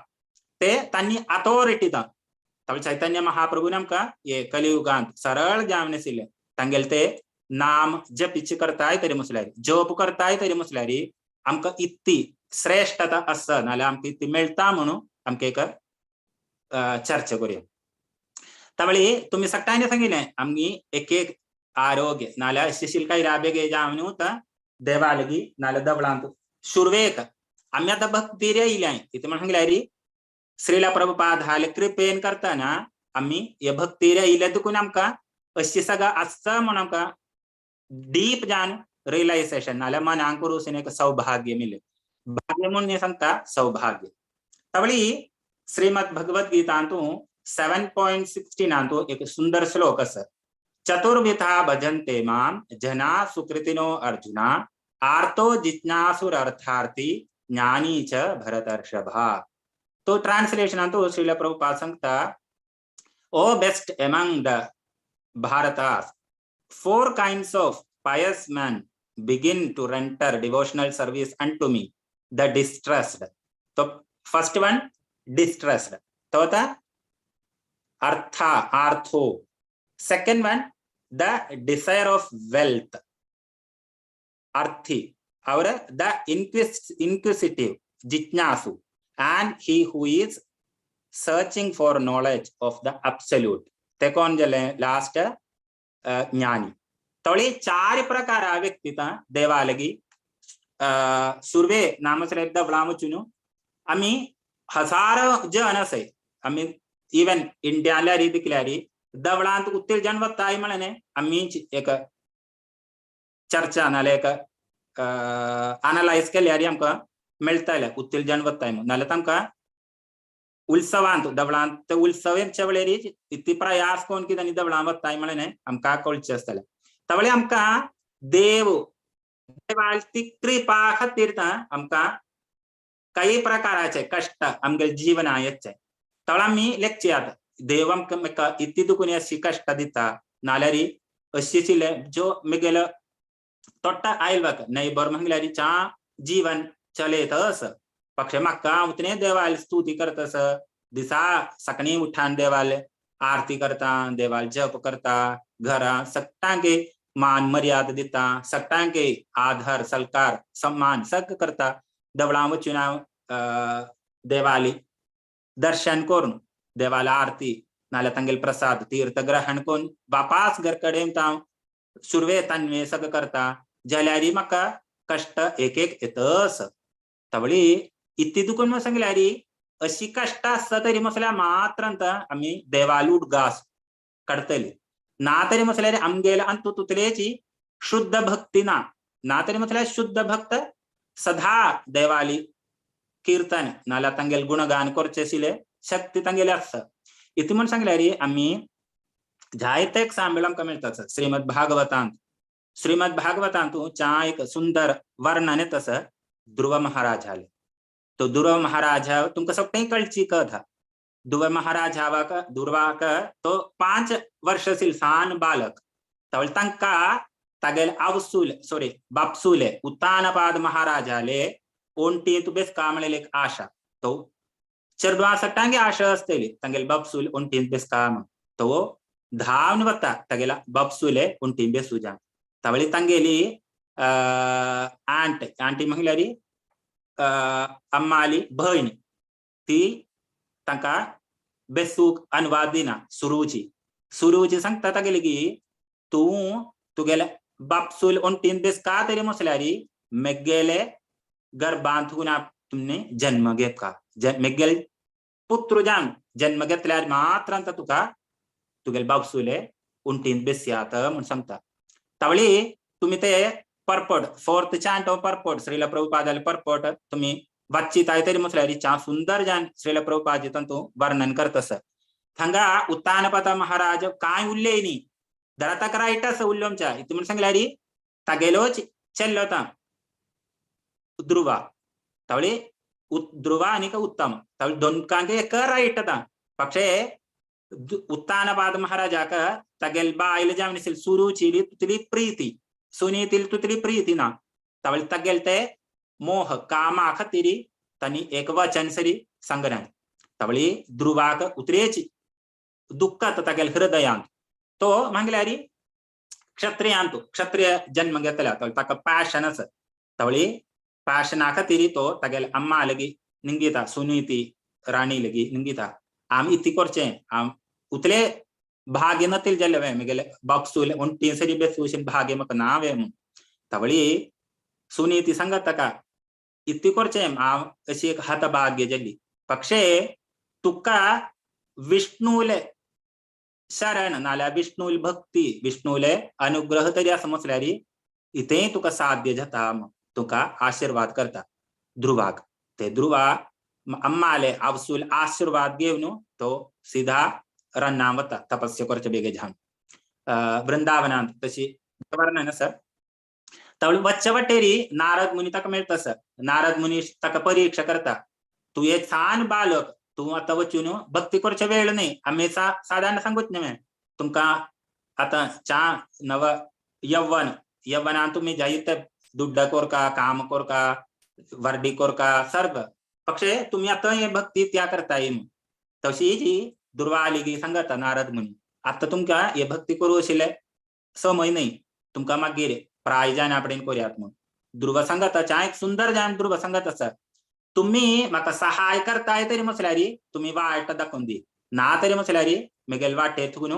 ते तांनी अथॉरिटी दा. तर चैतन्य महाप्रभून आमका हे कलियुगांत सरळ जावन आशिल्ले. तांगेल ते नाम जपिची करताय तरी मुसलारी जप करताय तरी मुसलारी आमका इतकी श्रेष्ठता आसा नाल्यार आमका इतकी मेळटा म्हणून आमका एक चर्चा करूया. त्यावेळी तुम्ही सगळ्यांनी सांगितले आम्ही एक आरोग्य नाल्यार शिशील काही राबेगे जावन देवालगी नाल्यार दवळांत सुरवेक आम्ही आता भक्तीर येयल्याय. इथे म्हणून सांगल्यारी श्रीला प्रभुपाद हाले कृपेन करताना आम्ही हे भक्तीर येयले देखून आमका अशी सगळं आसता म्हणून आमका डीप जान रियलायझेशन नाल्यार मनांक करूं एक सौभाग्य मिले. भाग्य म्हणून सांगता सौभाग्य. त्यावेळी श्रीमद भगवत गीतांतू 7.16 एक सुंदर श्लोक आसा. चतुर्विधा भजन्ते माम जना सुकृतिनो अर्जुना आर्तो जिज्ञासुरर्थार्थी ज्ञानी च भरतर्षभा. तो ट्रान्सलेशनांतू श्रीला प्रभुपाद सांगता ओ best among the भारतास 4 kinds of pious men begin to render devotional service unto me, the distressed. So first one distressed, tota artho. Second one the desire of wealth, arthi. Or the inquisitive, jitnasu, and he who is searching for knowledge of the absolute. ते कोण जले last ज्ञानी. तळी 4 प्रकार व्यक्तीता देवालगी सुर्वे नामसरे दवळामुचुनु आम्ही हजारो जन असे. आम्ही इवन इंडियाला दिकल्यारी दवळांत उत्तील जन वत्ताय म्हणने आम्ही एक चर्चा नाल्या एक अनालाइज केल्यारी आमका मेळटाले उत्तील जन वत्ताय म्हणून. नाल्यार आमका उत्सवांत दवळांत उत्सवाच्या वेळेरी इतकी प्रयास कोण कितें दवळां वत्ताय म्हणने आमका कळचे आसतले. त्यावेळी आमका देवाची कृपा खातीर आमका काही प्रकाराचे कष्ट आमगे जीवना येचे. त्यावेळी आमी लेखचे देव आमकां इतकी दुखून अशी कष्ट दिता नाल्यार अशी चिले जो मुगेल तोट्टा आयल वक नैबर म्हळ्यार चा जीवन चलयतस. पक्ष म्हाका उतने देवाल स्तुती करतस दिसा सकाळी उठान देवाल आरती करता, देवाल जप करता, घरा सगळ्यांके मान मर्यादा दिता, सगळ्यांके आदर सत्कार सम्मान सग करता. देवळां वचून देवाली दर्शन करून देवाला आरती नाल्यार तांगेल प्रसाद तीर्थ ग्रहण करून वापास घर कडेन सुरवे तांवे सग करता जाल्यार म्हाका कष्ट एक येतस. त्यावेळी इतली दुखून सांगल्यार अशी कष्ट आसता तरी म्हटल्यार मात्र आमी देवाल उडगास काडटली. ना तरी म्हटल्यार आमगेल अंतू तुतलेची शुद्ध भक्ती ना तरी म्हटल्यार शुद्ध भक्त सदा देवाली कीर्तन नाला तंगेल गुणगान करचे सिले शक्ती तंगेले असं इथे म्हणून सांगल्या रे आम्ही जायत एक सांबेळम मिळतात श्रीमद भागवतांत चा एक सुंदर वर्णन तसं ध्रुव महाराज आले तो ध्रुव महाराज तुमका सगळी कळची कथा ध्रुव महाराज दुर्वाक तो 5 वर्षशील सान बालक तवळ तंका तगेल बापसूले उत्तानपाद महाराज आले ओंटी तू बेस कामलेले एक आशा तो चरद्वासटांगे आशा असतेली तंगेल बापसूल ओंटी बेस काम तो धावून बघता तगेला बापसूले ओंटी बेसू जा तवळी तंगेली आंटी महिलारी अम्माली बहीण ती तंका बेसूक अनुवाद दिना सुरुची सांगता तगेली की तुगेले बापसूल ओंटीन बेस का तरी मसल्यारी मेगेले गर्भांतून तुमने जन्म घेत का मेगेल पुत्र जन्म घेतल्यार मात्र तुगेल बापसूले ओंटीन बेस्यात म्हणून सांगता तवळी तुम्ही ते परपट 4th chant of परपट श्रील प्रभुपादाले परपट तुम्ही वाचित आहे तरी मसल्यारी चा सुंदर जान श्रील प्रभुपाद तंतु वर्णन करतस थंगा उत्तानपाद महाराज काय उल्लेनी दरातक राईटस उल्लोमच्या इथे म्हणून सांगल्यारी तगेलोच चेल्लोता ध्रुवा तवळी ध्रुवा आणि का उत्तम तवळी दोनकांगे एक राईट पक्षे उत्तानपाद महाराजाक तगेल बाईल जामनिसिल सुरुचिली तुतली प्रीती सुनीतील तुतली प्रीती ना तवळी तगेल ते मोह कामा खतिरी तनी एक वचन सरी संगनाय तवळी ध्रुवाक उतरेची दुःखात तगेल हृदयांत तो मागल्यारी क्षत्रिय जन्म घेतला तका पॅशनच तवळी पॅशना खातीर तो तगेल अम्मा लगी निंगिता सुनीती राणी लगी निंगिता आम इति करचे आम उतले भाग्य नतील जल्ले मेगेले बापसूल ओंटी सरी बेसूशिन भाग्य मक नावे तवळी सुनीती संगत का इति करचे आम अशी एक हात भाग्य जल्ली पक्षे तुका विष्णूले शरण नाल्या विष्णूल भक्ती विष्णूले अनुग्रह तरी असं म्हटल्यारी इथे तुका साध्य जाता तुका आशीर्वाद करता ध्रुवाक ते ध्रुवा अम्माले आवसूल आशीर्वाद घेऊन तो सीधा रन्नावता तपस्या करचे बेगे झान वृंदावनांत तशी वर्णन सर तवळ वच्चवटेरी नारद मुनी तक मिळत सर नारद मुनी तक परीक्षा करता तू एक छान बालक तू आता वचून भक्ती करच्या वेळ नाही आम्ही साधारण सांगूच नाही तुमका आता चा नव यव्वना तुम्ही जाईत दुड्ड कोरका काम कोरका वर्डी कोरका सर्व पक्षे तुम्ही आता हे भक्ती त्या करता येईल तशी जी दुर्वा आली की सांगता नारद मुनी आता तुमका हे भक्ती करू अशिले समय नाही तुमका मागीर प्रायजान आपण करूयात मग ध्रुव सांगता चा एक सुंदर जाण ध्रुव सांगत असा तुम्ही म्हाका सहाय करताय तरी म्हटल्यारी तुम्ही वाट दाखवून दी ना तरी म्हटल्यारी मेगेल वाटे थुकून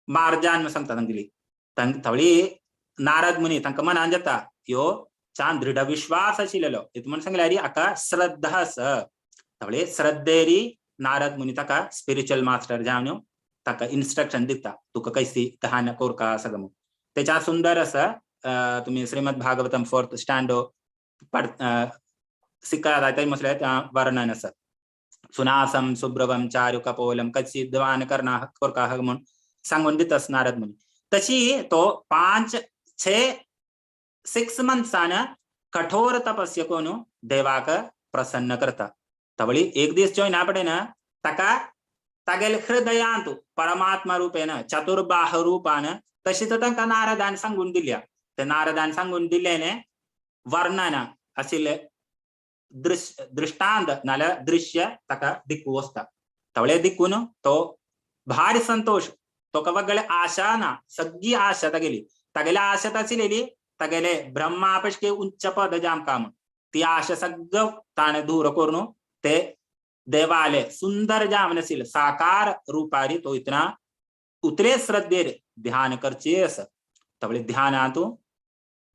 मार्जान सांगता तांगली थवळी नारद मुनी तांकां मनान जाता ह्यो छान दृढ विश्वास आशिल्लो हेतून म्हण सांगल्यारी हाका श्रद्धा आस थवळे श्रद्धेरी नारद मुनी ताका स्पिरिच्युअल मास्टर जावन ताका इन्स्ट्रक्शन दिता तुका कैसी दहान कोरका सगळं त्याच्या सुंदर असं तुम्ही श्रीमद भागवतम 4th स्टँडो सिक्का म्हटल्यार वर्णन असत सुनासम सुब्रवम चारु कपोलम कच्ची दवान करना कोरका म्हणून सांगून दितस नारद मुनी तशी तो 5-6 मंथसान कठोर तपस्या कोण देवाक प्रसन्न करता तवळी एक दिवस जॉईन आपण तका तगेल हृदयांत परमात्मा रूपेन चतुर्बाह रूपान तशी तर तांकां नारदान सांगून दिल्या ते नारदान सांगून दिल्लेने वर्णन आशिल्ले दृष्टांत नाल्यार दृश्य ताका दिकू वचता तवळे दिकून तो भारी संतोष तो वगळे आशा ना सगळी आशा तगेली आशा आशिल्ली तगेले ब्रह्मा पेशके उच्च पद जाम काम ती आशा सगळं ताणे दूर करून ते देवाले सुंदर जाम नसील साकार रूपारी तो इतना उतरे श्रद्धेर ध्यान करचे अस तवळे ध्यानातू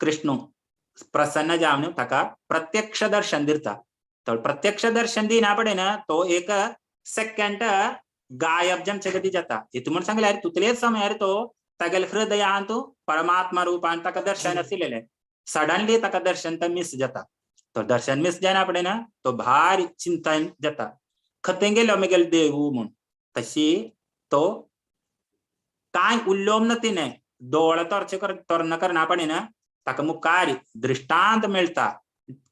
कृष्ण प्रसन्न जावन ताका प्रत्यक्ष दर्शन दिता तो प्रत्यक्ष दर्शन दिना पडे ना तो एक सेकंड गायब जमचे गती जाता हेतून म्हण सांगल्यार तुतलेच समयार तो तगेल हृदयांत परमात्मा रूपान ताका दर्शन आशिल्लें सडनली तका दर्शन तर मिस जाता तो दर्शन मिस जाना पडे ना तो भारी चिंता जाता खते गेलो मेगेल देऊ म्हूण तशी तो काय उल्लोम न तिने डोळे तोरण करना पडे ना ताका मुखार दृष्टांत मिळता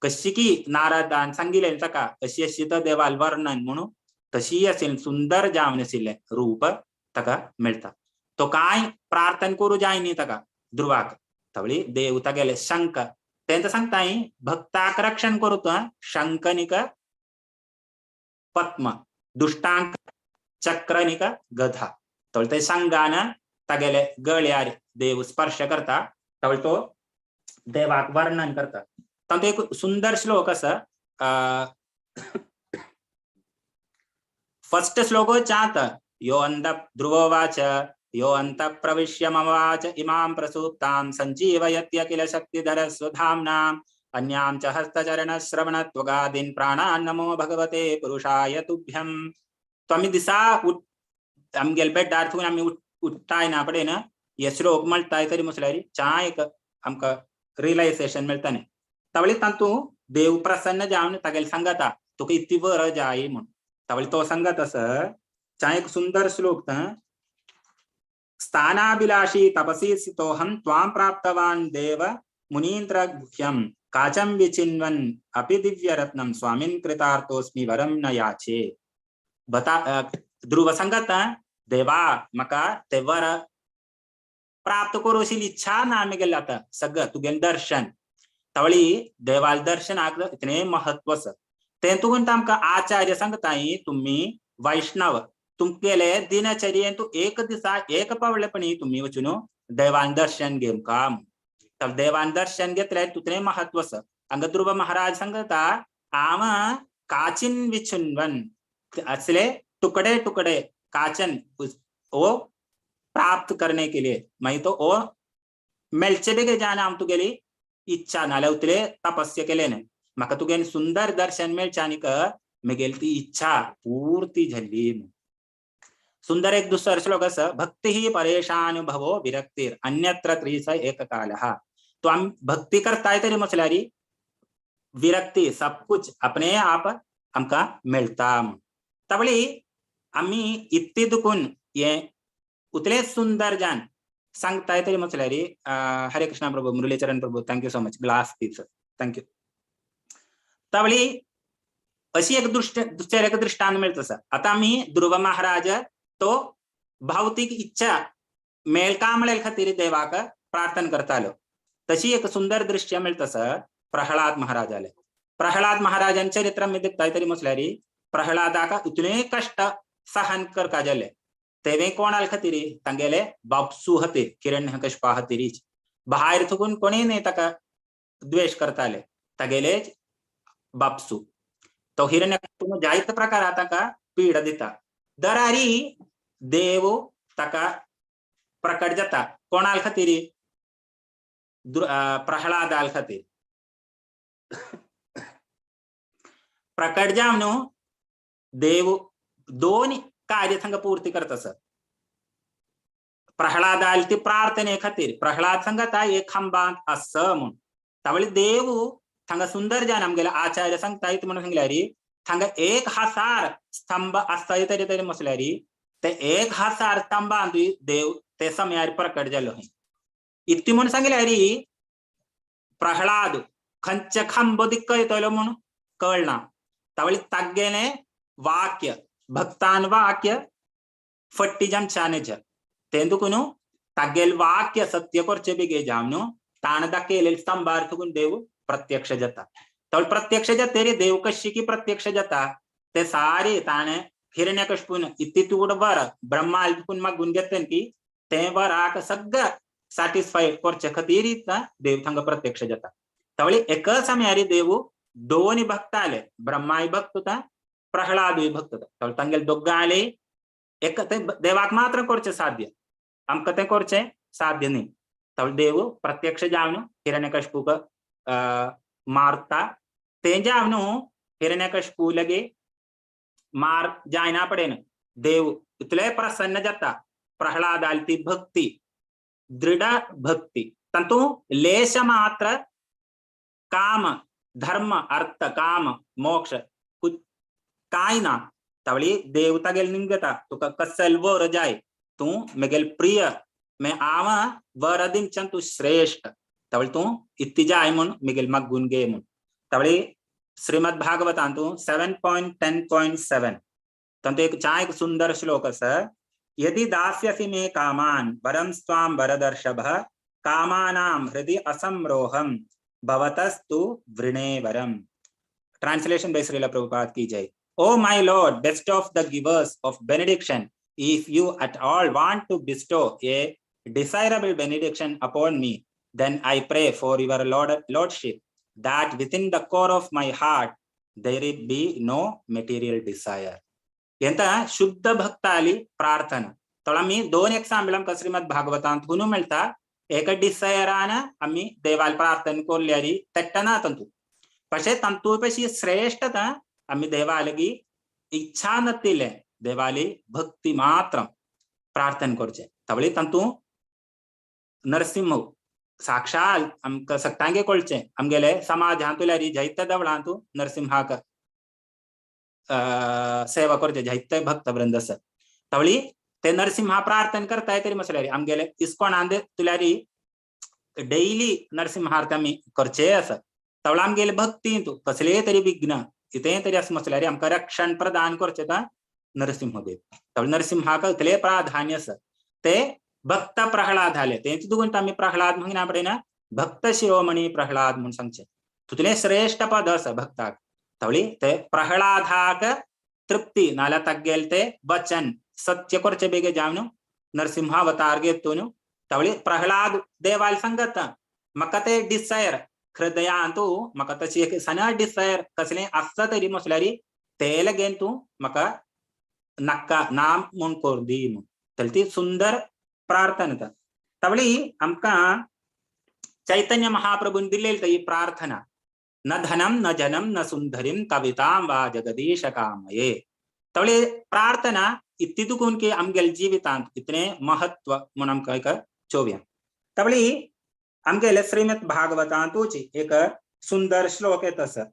कशी की नारदान सांगिले ताका अशी अशी तर देवाल वर्णन म्हणून तशी असेल सुंदर जावन आशिल्ले रूप ताका मिळता तो काय प्रार्थना करू जाय न्ही ताका ध्रुवाक तवळी देव तागेले शंक तेंच सांगताय भक्ताक रक्षण करूत शंकनिक पद्म दुष्टांक चक्रनिक गधा तवळ ते सांगान तागेले गळ्यार देव स्पर्श करता तवळ तो देवाक वर्णन करता तातूंत एक सुंदर श्लोक आसा फर्स्ट श्लोक चात यो अंत ध्रुवोवाच यो अंत प्रविश्य ममवाच इमां प्रसूप्तां संजीवयत्य किल शक्तिधर स्वधाम्नां अन्यां च हस्तचरण श्रवण त्वगादीन् प्राणान् नमो भगवते पुरुषाय तुभ्यं तो आम्ही दिसा आमगेल बेड्डार थून आम्ही उठताय ना पडे ना हे श्लोक म्हणटाय तरी मुसल्यारी चाय एक आमकां रियलायझेशन मेळटा न्ही तवळी तातूंत देव प्रसन्न जावन तागेले सांगता तुका इतली वर जाय म्हूण तवळी तो सांगत आसा चाय एक सुंदर श्लोक स्थानाभिलाषी तपसी सितोहम त्वां प्राप्तवान देव मुनीन्द्र गुह्यम काचम विचिन्वन् अपि दिव्य रत्नम स्वामिन् कृतार्थोस्मि वरम न याचे बता ध्रुव सांगत देवा म्हाका ते वर प्राप्त करूशील इच्छा ना मेगेल आता सगळं तुगेल दर्शन तवळी देवाल दर्शनाक इतने महत्व आसा तेतून आमकां आचार्य सांगताय तुम्ही वैष्णव तुमगेले दिनचर्येन तू एक दिसा एक पावलेपणी तुम्ही वचून देवान दर्शन घेवका तर देवान दर्शन घेतले तुतने महत्व आसा हांगा ध्रुव महाराज सांगता हांव काचिन विचिन्वन असले टुकड़े टुकड़े काचन ओ प्राप्त करने के लिए मागीर तो ओ मेळचे बेगे जाना हांव तुगेली इच्छा नाल्यार उतले तपस्या केले न्ही म्हाका तुगेन सुंदर दर्शन मेळचें आनीक म्हगेली ती इच्छा पूर्ती जाल्ली सुंदर एक दुसरा श्लोक आसा भक्ति ही परेशानुभवो विरक्तिर अन्यत्र त्रिस एक कालः तो हम भक्ति करताय तरी म्हटल्यार विरक्ति सब कुछ अपने आप आमकां मेळटा तवळी आमी इतली दुखून हे उतले सुंदर जान सांगताय तरी म्हटल्यार हरे कृष्णा प्रभू मुरलीचरण प्रभू थँक्यू सो मच ग्लास तीच थँक्यू तवळी अशी एक दुसरे एक दृष्टांत मेळता आसा आता आमी ध्रुव महाराज तो भौतिक इच्छा मेळका म्हणल्या खातीर देवाक प्रार्थना करतालो तशी एक सुंदर दृश्य मेळता आसा प्रहलाद महाराजाले प्रहलाद महाराजांचे चरित्र आमी देखताय तरी म्हटल्यार प्रहलादाक इतले कष्ट सहन करका जाले तेवे कोणाल खातीर तांगेले बापसू खातीर हिरण्यकश्यपा खातीरच भायर थकून कोणी न्ही ताका द्वेष करताले तागेले बापसू तो हिरण्यकश्यप जायत प्रकारात ताका पीड दिता दरारी देव ताका प्रकट जाता कोणाल खातीर प्रहलादाल खातीर प्रकट जावन देव दोन कार्य थांगा पूर्ती करता सर प्रहलादाल ती प्रार्थने खातीर प्रहलाद सांगता एक खांबांत आस म्हूण तावळी देव थांगा सुंदर जान आमगेले आचार्य सांगतायत म्हणून सांगल्यार थांगा 1000 स्तंभ आसताय तरी तरी म्हटल्यार ते 1000 स्तंभांत देव ते समयार प्रकट जालो इतली म्हणून सांगल्यार प्रहलाद खंयचे खांब दिक्क येतलो म्हणून कळना तावळी तागेले वाक्य भक्तान वाक्य फट्टी जमचानेच तेंदुकून तागेल वाक्य सत्य करचे बेगे जावन ताण दाखयलेले स्तंभार थकून देव प्रत्यक्ष जाता तो प्रत्यक्ष जातरी देव कशी की प्रत्यक्ष जाता ते सारे ताणे हिरण्यकश्यपून इतली तुड वर ब्रह्माल थकून मागून घेतले की ते वराक सगळं सॅटिस्फाईड करचे खातीर देव थांगा प्रत्यक्ष जाता तवळी एक समयार देव दोन्ही भक्त आले ब्रह्माय भक्त होता प्रहलादूय भक्त होता तांगेले दोगांले एक ते देवाक मात्र करचे साध्य आमकां ते करचे साध्य न्ही तवळ देव प्रत्यक्ष जावन हिरण्यकश्यपूक मारता ते जावन हिरण्यकश्यपू लगे मार जायना पडेन देव इतले प्रसन्न जाता प्रहलादाल ती भक्ती दृढ भक्ती तातूंत लेश मात्र काम धर्म अर्थ काम मोक्ष काय ना तवळी देवता गेल निंगता तुका कसल वर जाय तू मेगेल प्रिय मैं आवा वर दिन तू श्रेष्ठ तवळी तू इत्ती जाय म्हण मेगेल मग्गुन गे म्हण तवळी श्रीमद भागवतान तू 7.10.7 तंतु एक चाय एक सुंदर श्लोक अस यदि दास्यसि मे कामान वरम स्वाम वरदर्शभ कामानां हृदि असमरोहम भवतस्तु वृणे वरम। ट्रांसलेशन बाय श्रील प्रभुपाद की जय। O my Lord, best of the givers of benediction, if you at all want to bestow a desirable benediction upon me, then I pray for your lordship that within the core of my heart there be no material desire. ಎಂತ ಶುದ್ಧ ಭಕ್ತಾಲಿ ಪ್ರಾರ್ಥನಾ ತೊಳಮಿ दोन example आमकां श्रीमद भागवतांत हुनू मेळटा एका डिसायरान आमी देवाल प्रार्थना कोरल्यारी तेट्टना तंतू പക്ഷേ तंतू पेशी श्रेष्ठता आमी देवालगी इच्छा नतिले देवाली भक्ती मात्र प्रार्थना करचे तवळी तंतू नरसिंह साक्षात आमकां सगळ्यांगे कळचे आमगेले समाजांतुल्यारी जैत्य देवळांतू नरसिंहाक सेवा करचे जैत्य भक्त वृंद आसा तवळी ते नरसिंहा प्रार्थना करताय तरी मसल्यारी आमगेले इस्कॉनांत तुल्यारी डेली नरसिंहार्थ आमी करचे आसा तवळा आमगेले भक्ती तू कसले तरी विघ्न इथे तरी असं मसल्यारी आमकां रक्षण प्रदान करचे ता नरसिंहदेव तवळी नरसिंहाक इतले प्राधान्य आसा ते भक्त प्रहलाद जाले तेंच दुगून आमी प्रहलाद म्हणना पडना भक्त शिरोमणी प्रहलाद म्हणून सांगचे तुतले श्रेष्ठ पद आसा भक्ताक तवळी ते प्रहलादाक तृप्ती नाल्या तग्गेल ते वचन सत्य करचे बेगे जावन नरसिंहावतार घेतून तवळी प्रहलाद देवाल सांगत म्हाका ते डिसायर हृदयान तू म्हाका तशी एक सना डिसायर कसले आसता तरी मसल्यारी तेल घेन तू म्हाका नक्का नाम म्हूण कोर दी म्हूण तरी ती सुंदर प्रार्थना तवळी आमकां चैतन्य महाप्रभून दिलेली ही प्रार्थना न धनम न जनम न सुंदरीम कवितां वा जगदीश कामये तवळी प्रार्थना इतली दुखून की आमगेल जिवितांत इतने महत्व म्हणून आमकां एक चोव्या तवळी आमगेले श्रीमद भागवतांतूची एक सुंदर श्लोक येत आसा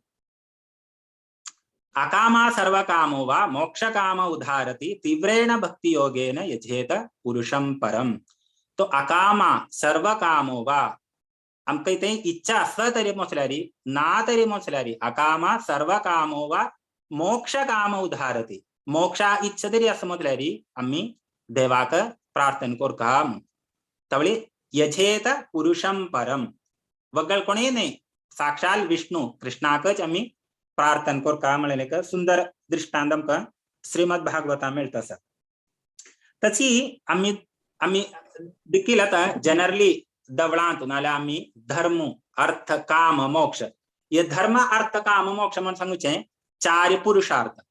अकामा सर्व कामो वा मोक्ष काम उदारती तीव्रेण भक्ति योगेन यजेत पुरुषम परम तो अकामा सर्व कामो वा आमकां इथे इच्छा आसता तरी मसल्यारी ना तरी मसल्यारी अकामा सर्व कामो वा मोक्ष काम उदारती मोक्षा इच्छा तरी असं म्हटल्यारी आम्ही देवाक प्रार्थना करता तवळी यजेत पुरुषम परम वगळ कोणी नाही साक्षात विष्णू कृष्णाकच आम्ही प्रार्थना करता म्हणलें एक सुंदर दृष्टांत आमकां श्रीमद भागवता मेळटा आसा तशी आम्ही आम्ही देखील आता जनरली दवळांत नाल्यार आम्ही धर्म अर्थ काम मोक्ष हे धर्म अर्थ काम मोक्ष म्हणून सांगूचे चार पुरुषार्थ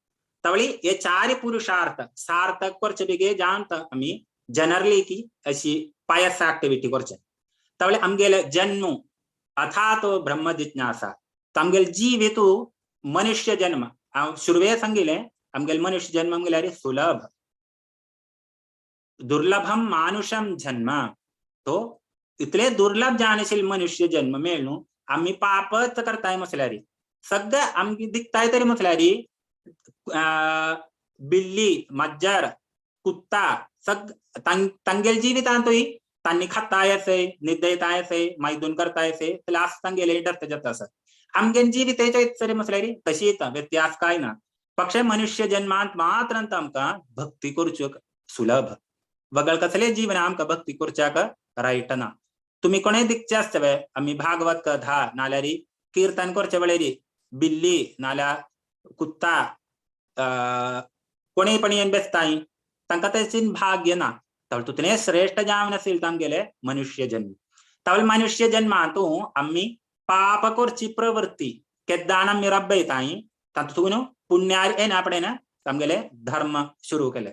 तवळी हे चार पुरुषार्थ सार्थक करचे बेगे जाणत आम्ही जनरली की अशी पायस ऍक्टिव्हिटी करचे तवळे आमगेले जन्म अर्थात ब्रह्म जिज्ञासा आमगेले जीव हेतू मनुष्य जन्म हांव सुरवे सांगिले आमगेले मनुष्य जन्म म्हळ्यार सुलभ दुर्लभम मानुषम जन्म तो इतले दुर्लभ जाणशील मनुष्य जन्म मेळून आम्ही पापच करताय मसल्यारी सगळे आमची दिखताय तरी मसल्यारी बिल्ली मज्जर कुत्ता सग तांगेल जिवितांतूय तांणी खाताय असे निद्रताय असे मैदून करताय असे लास्ट तांगेले डरत जाता आसा आमगेन जिविताचे तरी मसल्यारी तशी येता व्यत्यास काय ना पक्षे मनुष्य जन्मांत मात्र आमकां भक्ती करच्यो सुलभ वगळ कसले जीवन आमकां भक्ती करच्याक रायट ना तुम्ही कोणे दिखचे आसतवे आम्ही भागवत कथा नाल्यार कीर्तन करचे वेळेरी बिल्ली नाल्यार कुत्ता कोणी पण येवन बेसताय तांकां तेचीन भाग्य ना तवळ तुतले श्रेष्ठ जावन आसील तांगेले मनुष्य जन्म तवळ मनुष्य जन्मांतू आम्ही पाप करची प्रवृत्ती केद्दान आम्ही रबयताय तातूंत पुण्यार येना पडना आमगेले धर्म सुरू केले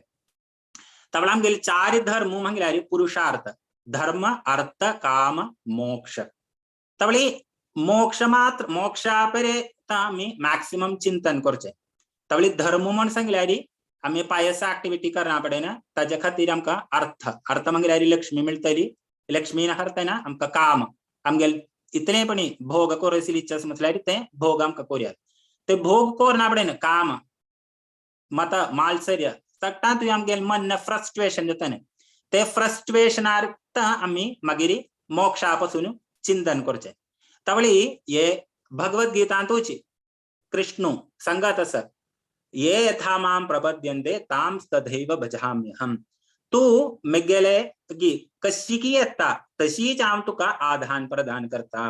तवळ आमगेले चार धर्म म्हळ्यार पुरुषार्थ धर्म अर्थ काम मोक्ष तवळी मोक्ष मात्र मोक्षा पर्यंत आम्ही मॅक्सिमम चिंतन करचे तवळी धर्म म्हण सांगल्यार आम्ही पायस ऍक्टिव्हिटी करना पडना ताजे खातीर आमकां अर्थ अर्थ म्हळ्यार लक्ष्मी मेळटली लक्ष्मी हरतना आमकां काम आमगेले इतने पण भोग कोरसिल इच्छा म्हटल्यार ते भोग आमकां कोरयात ते भोग कोरना पडेन काम मत मालसर्य सट्टा तुवें आमगेलें मन फ्रस्ट्रेशन जाता ते फ्रस्ट्रेशनार्थ आमी मागीर मोक्षा पासून चिंतन करचें तवळी हे भगवद्गीतांतूच कृष्ण सांगत आसा ये यथा मां प्रपद्यन्ते तां तथैव भजाम्यहम् तू मगेले कशी की येता तशीच हांव तुका आदान प्रदान करता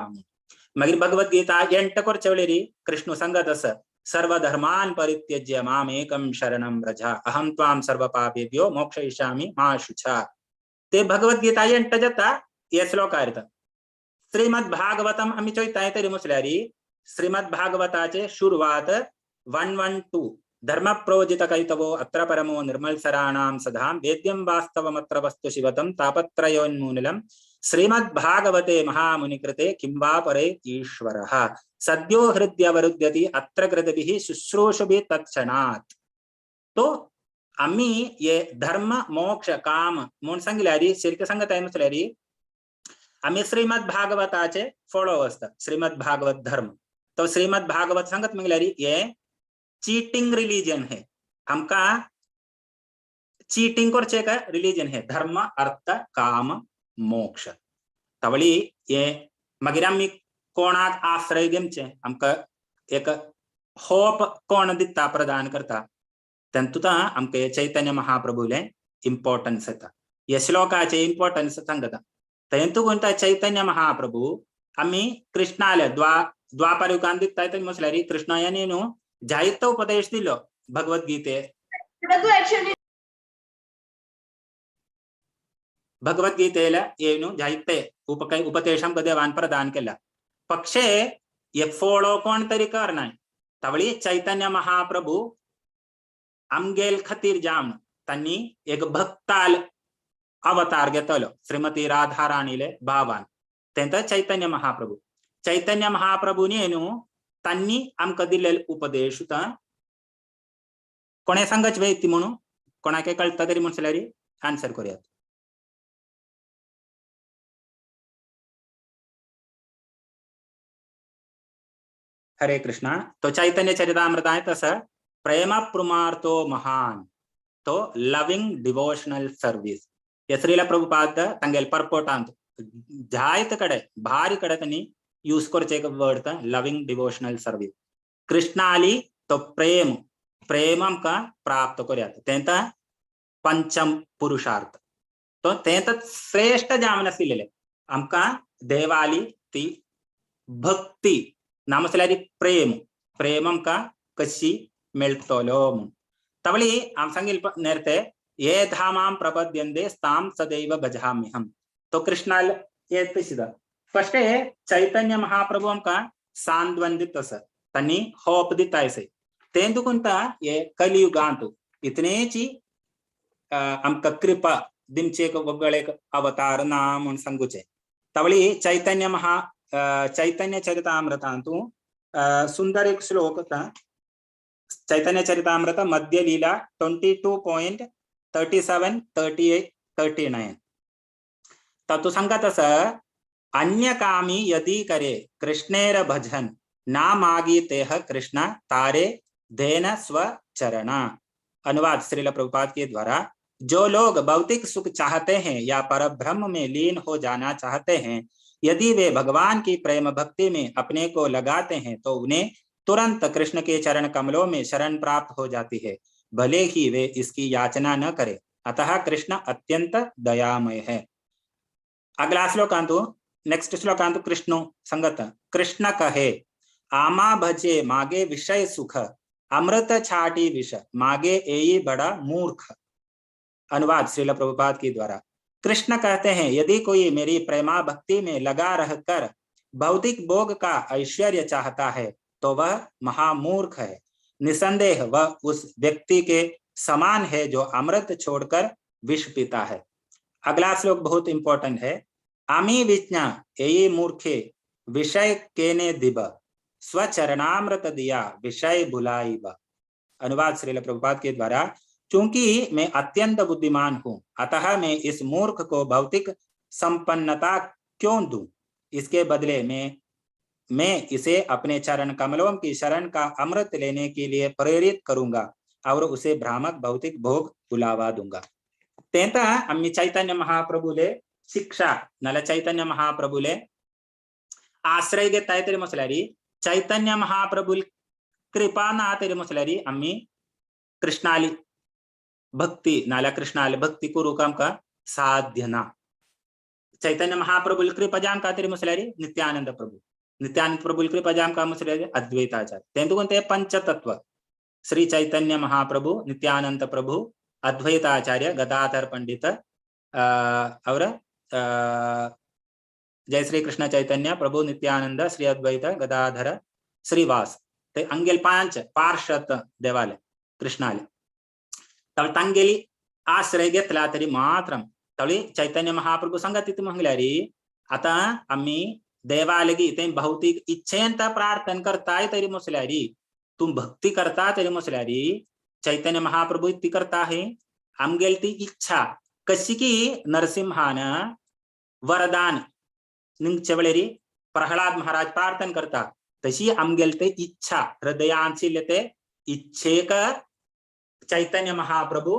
मागीर भगवद्गीता 8 करचे वेळेर कृष्ण सांगत आसा सर्वधर्मान् परित्यज्य मामेकं शरणं व्रज अहं त्वां सर्वपापेभ्यो मोक्षयिष्यामि मा शुचा ते भगवद्गीता 8 जाता हे श्लोकार्थ श्रीमद्भागवतम आमी चोयताय तरी म्हटल्यार श्रीमद्भागवताचे शुरवात 112 धर्म प्रोजित कैतवो अत्र परमो निर्मल सराणाम सदाम वेद्यम वास्तवमत्र वस्तु शिवतम तापत्रयोन्मूलनम श्रीमद्भागवते महामुनिकृते किं वा परे ईश्वरः सद्यो हृदयवरुध्यति अत्र कृतभिः शुश्रूषुभिः तत्क्षणात् तो आम्ही ये धर्म मोक्ष काम म्हणून सांगल्यार शिरके सांगताय म्हटल्यार आम्ही श्रीमद्भागवताचे फॉलो असता श्रीमद्भागवत धर्म तो श्रीमद्भागवत सांगत म्हटल्यार ये चीटिंग रिलीजन है हमका चीटिंग करचे का रिलीजन है धर्म अर्थ काम मोक्ष तवळी ये मागीर आमी कोणाक आश्रय घेवचे आमका एक होप कोण दिता प्रदान करता तेंतुता आमका चैतन्य महाप्रभुले इम्पॉर्टन्स येता हे श्लोकाचे इम्पॉर्टन्स सांगता तेंतु कोणता चैतन्य महाप्रभु आमी कृष्णाले द्वापर युगांत दिता ते म्हटल्यार कृष्णायाने न्हू जायतो उपदेश दिलो भगवद्गीते भगवद्गीतेला ಏನು जायते उपदेश देवान प्रदान केला पक्षे ये फॉलो कोण तरी करना तवळी चैतन्य महाप्रभु आमगेल खातीर जावन तांणी एक भक्ताल अवतार घेतलो श्रीमती राधा राणीले भावान तेंत चैतन्य महाप्रभुनी न्हू तांणी आमकां दिलेले उपदेश कोणे सांगच वेती म्हणून कोणाके कळटा तरी म्हटल्यार आन्सर करूयात हरे कृष्णा तो चैतन्य चरितामृत आहे तसं प्रेम प्रुमार्थो महान तो लविंग डिवोशनल सर्विस ये श्रीला प्रभुपाद तंगेल परपोटांत जायत कड़े भारी कड़े तनी यूज करचे एक word loving devotional service Krishnali तो प्रेम प्रेम आमकां प्राप्त करयात तेंता पंचम पुरुषार्थ तो तेंता श्रेष्ठ जावन आशिल्ले आमकां देवाली ती भक्ती ना म्हटल्यार प्रेम प्रेम आमकां कशी मेळटलो म्हूण तवळी हांव सांगिल्ले नेरते ये धामां प्रपद्यन्ते तां सदैव भजाम्यहम् तो कृष्णाल ये तशीदा फर्स्ट चैतन्य महाप्रभु आमकां सांत्वन दिता आसा तांणी होप दिताय से तेंदुकूंता ये कलियुगांत इतनेची आमकां कृपा दिमचे एक वगळ एक अवतार ना म्हूण सांगुचे तवळी चैतन्य चरितामृतांतू सुंदर एक श्लोक होता चैतन्य चरितामृत मध्य लीला 22.37, 38, 39 ततु संगत स अन्य कामी यदि करे कृष्णेर भजन ना मागी तेह कृष्ण तारे देन स्व चरणा। अनुवाद श्रील प्रभुपाद के द्वारा जो लोग भौतिक सुख चाहते हैं या परब्रह्म में लीन हो जाना चाहते हैं यदि वे भगवान की प्रेम भक्ति में अपने को लगाते हैं तो उन्हें तुरंत कृष्ण के चरण कमलों में शरण प्राप्त हो जाती है भले ही वे इसकी याचना न करें अतः कृष्ण अत्यंत दयामय है। अगला श्लोकांतु नेक्स्ट श्लोकांतु कृष्ण संगत कृष्ण कहे आमा भजे मागे विषय सुख अमृत छाटी विष मागे एई बड़ा मूर्ख। अनुवाद श्रील प्रभुपाद के द्वारा कृष्ण कहते हैं यदि कोई मेरी प्रेमा भक्ति में लगा रहकर भौतिक भोग का ऐश्वर्य चाहता है तो वह महामूर्ख है। निसंदेह वह उस व्यक्ति के समान है जो अमृत छोड़कर विष पीता है। अगला श्लोक बहुत इंपॉर्टेंट है। आमी विज्ञा एई मूर्खे विषय केने दिब स्वचरणामृत दिया विषय भुलाई ब। अनुवाद श्रील प्रभुपाद के द्वारा चूंकि मैं अत्यंत बुद्धिमान हूं अतः मैं इस मूर्ख को भौतिक संपन्नता क्यों दूं। इसके बदले में मैं इसे अपने चरण कमलों की शरण का अमृत लेने के लिए प्रेरित करूंगा और उसे भ्रामक भौतिक भोग बुलावा दूंगा. तेंता आम्ही चैतन्य महाप्रभुले शिक्षा नाला चैतन्य महाप्रभुले आश्रय घेताय तरी म्हसल्यारी चैतन्य महाप्रभु कृपा ना तरी म्हसल्यारी आम्ही कृष्णाली भक्ती नाला कृष्णाली भक्ती करू काम का साध्य ना. चैतन्य महाप्रभु कृपा जाम का तरी म्हसल्यारी नित्यानंद प्रभु कृपा जाम का म्हसल्यारी अद्वैताचार्य. तेंतुकोणते पंचतत्व श्री चैतन्य महाप्रभु नित्यानंद प्रभु अद्वैताचार्य गदाधर पंडित और जय श्री कृष्ण चैतन्य प्रभु नित्यानंद श्री अद्वैत गदाधर श्रीवास ते अंगेल 5 पार्षद देवालय कृष्णाले तवळ तंगेली आश्रय घेतला तरी मात्र तवळी चैतन्य महाप्रभु संगतीत मंगल्यारी आता आम्ही देवालगी ते भौतिक इच्छेंत प्रार्थना करताय तरी म्हसल्यारी तुम भक्ती करता तरी म्हसल्यारी चैतन्य महाप्रभु इतकी करता आहे आमगेल ती इच्छा कशी की नरसिंहान वरदान निंगचे वेळेरी प्रल्हाद महाराज प्रार्थना करता तशी आमगेल ते इच्छा हृदयांची ते इच्छेक चैतन्य महाप्रभु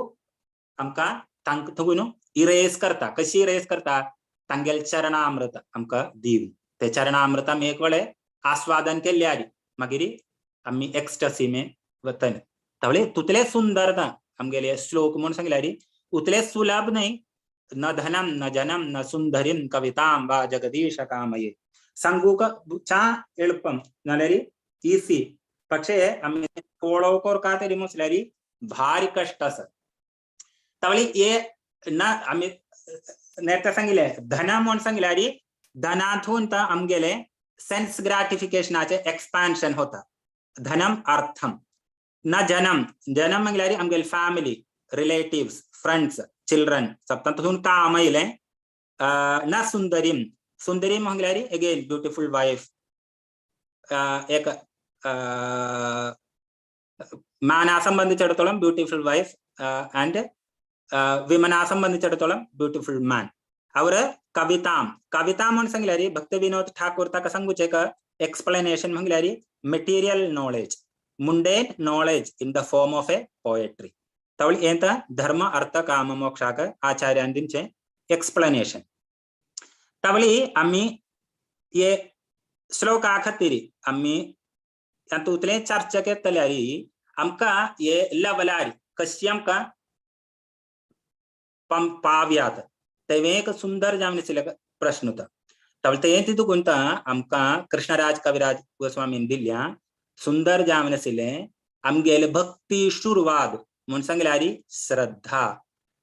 आमका तांक थगुनो इरेस करता. कशी इरेस करता तांगेल चरणामृत आमका दिव ते चरणामृता एक वेळे आस्वादन केल्यारी मागिरी आम्ही एक्स्टसी में वतन तवळे तुतले सुंदर ना आमगेले श्लोक म्हणून सांगल्यारी उतले सुलभ नाही. न धनम न जनम न सुंदरीम कवितां वा जगदीश कामये संगूक चा एळपम नलरी ഈസി പക്ഷേ आम्ही कोळोकोर का तरी म्हसल्यारी भारी कष्ट असत. तवळी ये ना आम्ही नेता सांगितले धना म्हणून सांगल्यारी धनातून तर आमगेले सेन्स ग्रॅटिफिकेशनाचे एक्सपान्शन होता. धनम अर्थम न जनम म्हटल्यारी आमगेले फॅमिली रिलेटिव्स फ्रेंड्स चिल्ड्रन सप्तंतून काम येले. न सुंदरीम म्हटल्यारी अगेन ब्युटिफुल वाईफ एक മാനാ സംബന്ധിച്ചിടത്തോളം ബ്യൂട്ടിഫുൾ വൈഫ് ആൻഡ് വിമനാ സംബന്ധിച്ചിടത്തോളം ബ്യൂटिफुल मॅन. और कविताम म्हणून सांगल्यारी भक्त विनोद ठाकूर ताका सांगूचे का एक्सप्लेनेशन म्हटल्यारी मटेरियल नॉलेज मुंडेन knowledge in the form of a poetry. तवळी एंत धर्म अर्थ काम मोक्षाक आचार्यान दिनचे एक्सप्लेनेशन. तवळी आम्ही ये श्लोका खातीर आम्ही उतले चर्चा केतल्यारी आमका ये लवलारी कशी आमका पाव्यात तेवे एक सुंदर जामनेसिले प्रश्न होता. तवळ ते तितूंता आमका कृष्णराज कविराज गोस्वामीन दिल्या सुंदर जामनेसिले आमगेले भक्ती शुरुवात म्हणून सांगल्यारी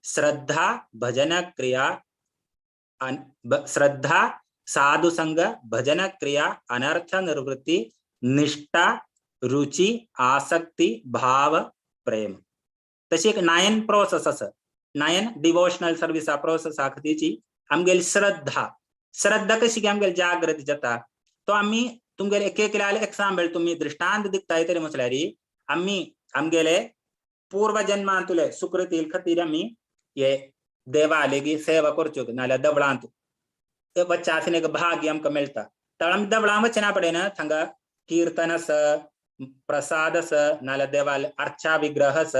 श्रद्धा भजन क्रिया श्रद्धा साधु संग भजन क्रिया अनर्थ निवृत्ती निष्ठा रुचि आसक्ती भाव प्रेम तशी एक 9 प्रोसेस अस 9 डिवोशनल सर्विस प्रोसेस आखतीची आमगेल श्रद्धा कशी की आमगेल जागृती जाता. तो आम्ही तुमगेले एक एक्झाम्पल तुम्ही दृष्टांत दिखताय तरी म्हसल्यारी आम्ही आमगेले पूर्व जन्मांतुले सुकृतील खातीर आम्ही ये देवालेगी सेवा करच्यो नाल्या दवळांत बच्चा आसन एक भाग्य आमका मेळटा. तर आमी दवळां वचना पडेन थंगा कीर्तन स प्रसाद स नाल्या देवाल अर्चा विग्रह स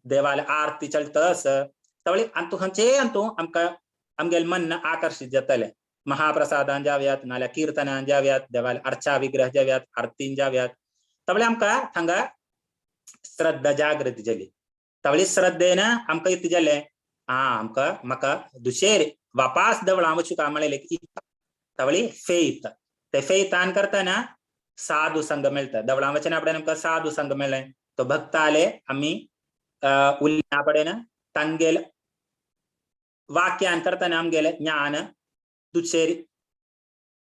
देवाल आरती चलता स तवळी अंतु हंचे अंतु आमका आमगेल मन आकर्षित जातले. महाप्रसादान जाव्यात नाल्या कीर्तनान जाव्यात देवाल अर्चा विग्रह जाव्यात आरतीन जाव्यात तवळे आमका थंगा श्रद्धा जागृती जाली. तवळी श्रद्धेन आमका इतले जाले आमका म्हाका दुसरे वापास दवळां वचूंक मेळ्ळें की तवळी फेथ ते फेथान करतना साधु संघ मेळटा. दवळां वचना पडेन आमकां साधु संघ मेळ्ळें. तो भक्त आले आम्ही उलना पडेन तांगेल वाक्यान करतना आमगेले ज्ञान दुसरी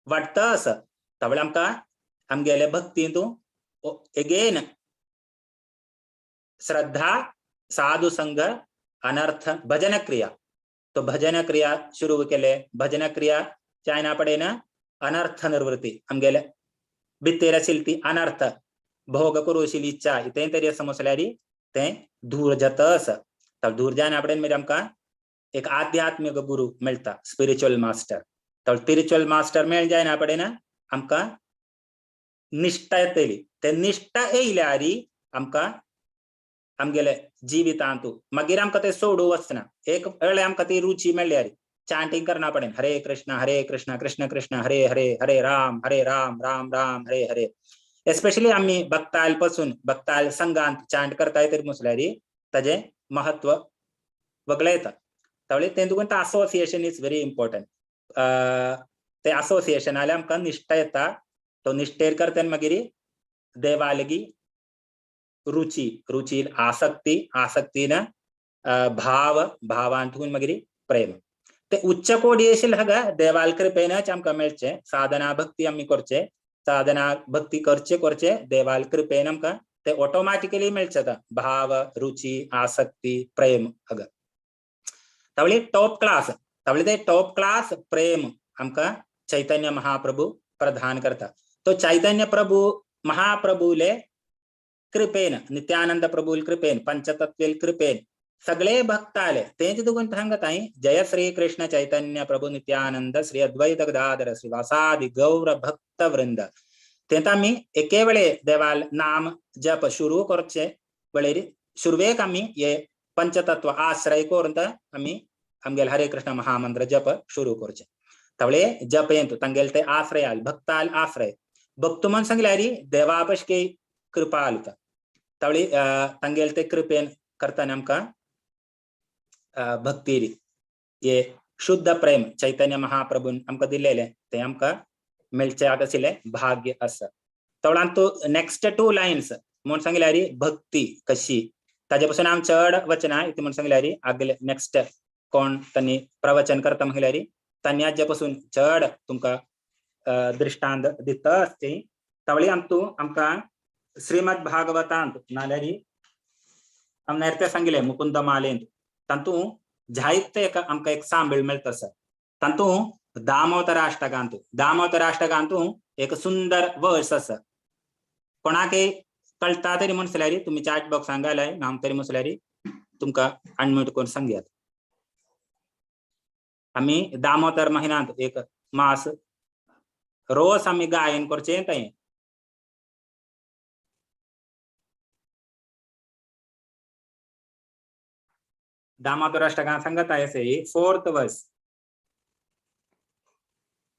वाडटा आसा. तवळे आमकां आमगेले भक्तींतू एगेन श्रद्धा साधु संघ अनर्थ भजन क्रिया तो भजन क्रिया शुरू केले. भजन क्रिया चायना पडेन अनर्थ निवृत्ती आमगेले भितर आशिल्ली ती अनर्थ भोग करूशिल्ली इच्छा इतें तरी समजल्यारी ते दूर जाता आसा. तर दूर जायना पडेन मागीर आमकां एक आध्यात्मिक गुरु मेळटा स्पिरिच्युअल मास्टर तर स्पिरिच्युअल मास्टर मेळ जायना पडे ना आमकां निष्ठा येतली ते निष्ठा येयल्यारी आमकां आमगेले जिवितांतू मागीर आमकां ते सोडू वचना एक वेळे आमकां ती रुची मेळ्ळ्यार चांटिंग करना पडेन हरे कृष्ण कृष्ण कृष्ण हरे हरे हरे राम राम राम हरे हरे एस्पेशली आम्ही भक्ताल पासून भक्ताल संघांत चांट करता येतरी मुसल्यारी ताजे महत्व वगळे येता तावळे तेंदुकून असोसिएशन इज व्हेरी इम्पॉर्टंट ते असोसिएशनाले आमकां निष्ठा येता तो निष्ठेर करता मागीर देवा लेगी रुची आसक्तीन भावांतून मागीर प्रेम ते उच्च कोडी येशील हागा देवाल कृपेनच आमकां मेळचे साधना भक्ती आमी करचे साधना भक्ती करचे देवाल कृपेन आमकां ते ऑटोमॅटिकली मेळचे भाव रुची आसक्ती प्रेम हागा तावळे टॉप क्लास प्रेम आमकां चैतन्य महाप्रभू प्रदान करता तो चैतन्य प्रभू महाप्रभूले कृपेन नित्यानंद प्रभूल कृपेन पंचतत्वेल कृपेन सगळे भक्ताले तेंच दुगुन सांगताय जय श्री कृष्ण चैतन्य प्रभु नित्यानंद श्री अद्वैत गदाधर श्रीवासादि गौर भक्त वृंद तेंता आमी एके वेळे देवाल नाम जप शुरू करचे वेळेर शुरवेक आमी ये पंचतत्व आश्रय करून आमी आमगेल हरे कृष्ण महामंत्र जप शुरू करचे तवळे जप येंतू तांगेल ते आश्रयाल भक्ताल आश्रय भक्त म्हण सांगल्यारी देवा पशके कृपा आलता तवळी तांगेल ते कृपेन करताना आमकां भक्ती ये शुद्ध प्रेम चैतन्य महाप्रभून आमकां दिलेले ते आमकां मेळचे आशिल्ले भाग्य आसा तवळान तो नेक्स्ट 2 लायन्स म्हण सांगल्यारी भक्ती कशी ताजे पासून आम चड वचना इतले म्हण सांगल्यारी आगले नेक्स्ट कोण तांणी प्रवचन करता म्हळ्यारी तांणी हाजे पासून चड तुमकां दृष्टांत दिता आसची तवळी आमकां श्रीमद भागवतांत नाल्यारी आम नेरते सांगिल्ले मुकुंद मालेंत तांतू जायते आमकां एक सांबळ मेळटा सर तांतू दामोदराष्टकांतू एक सुंदर वर्स आसा कोणाकय कळटा तरी म्हणसल्यारी तुमी चॅट बॉक्सान घालाय हांव तरी म्हणसल्यारी तुमकां अनम्यूट करून सांगयात आमी दामोदर महिन्यांत एक मास रोज आमी गायन करचें थंय दामोदराष्टकां सांगता ऐसे 4th वर्स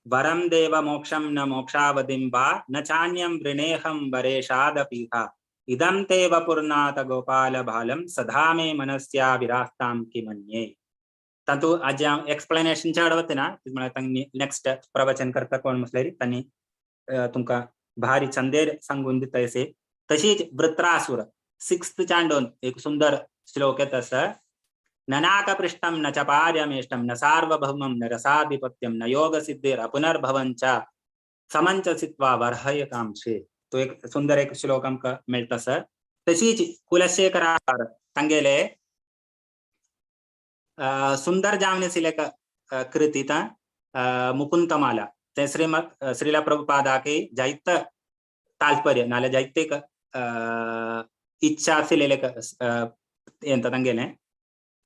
वरम देव मोक्षम न मोक्षावधिं वा न चान्यं वृणेहं वरेशादपीहा इदं ते वपुर्नाथ गोपाल बालम सदा मे मनस्या विरास्तां किमन्ये तातू आज एक्सप्लेनेशन चड वतना म्हळ्यार तांणी नेक्स्ट प्रवचन करता कोण म्हटल्यार तांणी तुमकां भारी छंदेर सांगून दिता ऐसे तशीच वृत्रासुर 6th चांडोन एक सुंदर श्लोक येता सर ननाक पृष्ठम न च पार्यमेष्टम न सार्वभौमं न रसाधिपत्यम न योग सिद्धिर पुनर्भवंच समंच सित्वा वर्हयतांशे तो एक सुंदर एक श्लोक आमकां मेळटा सर तशीच कुलशेखरार तांगेले सुंदर जावन आशिल्ले कृतीत मुकुंदमाला ते श्रीला प्रभुपादाके जायत तात्पर्य नाल्यार जायते इच्छा आशिल्ले येता तांगेले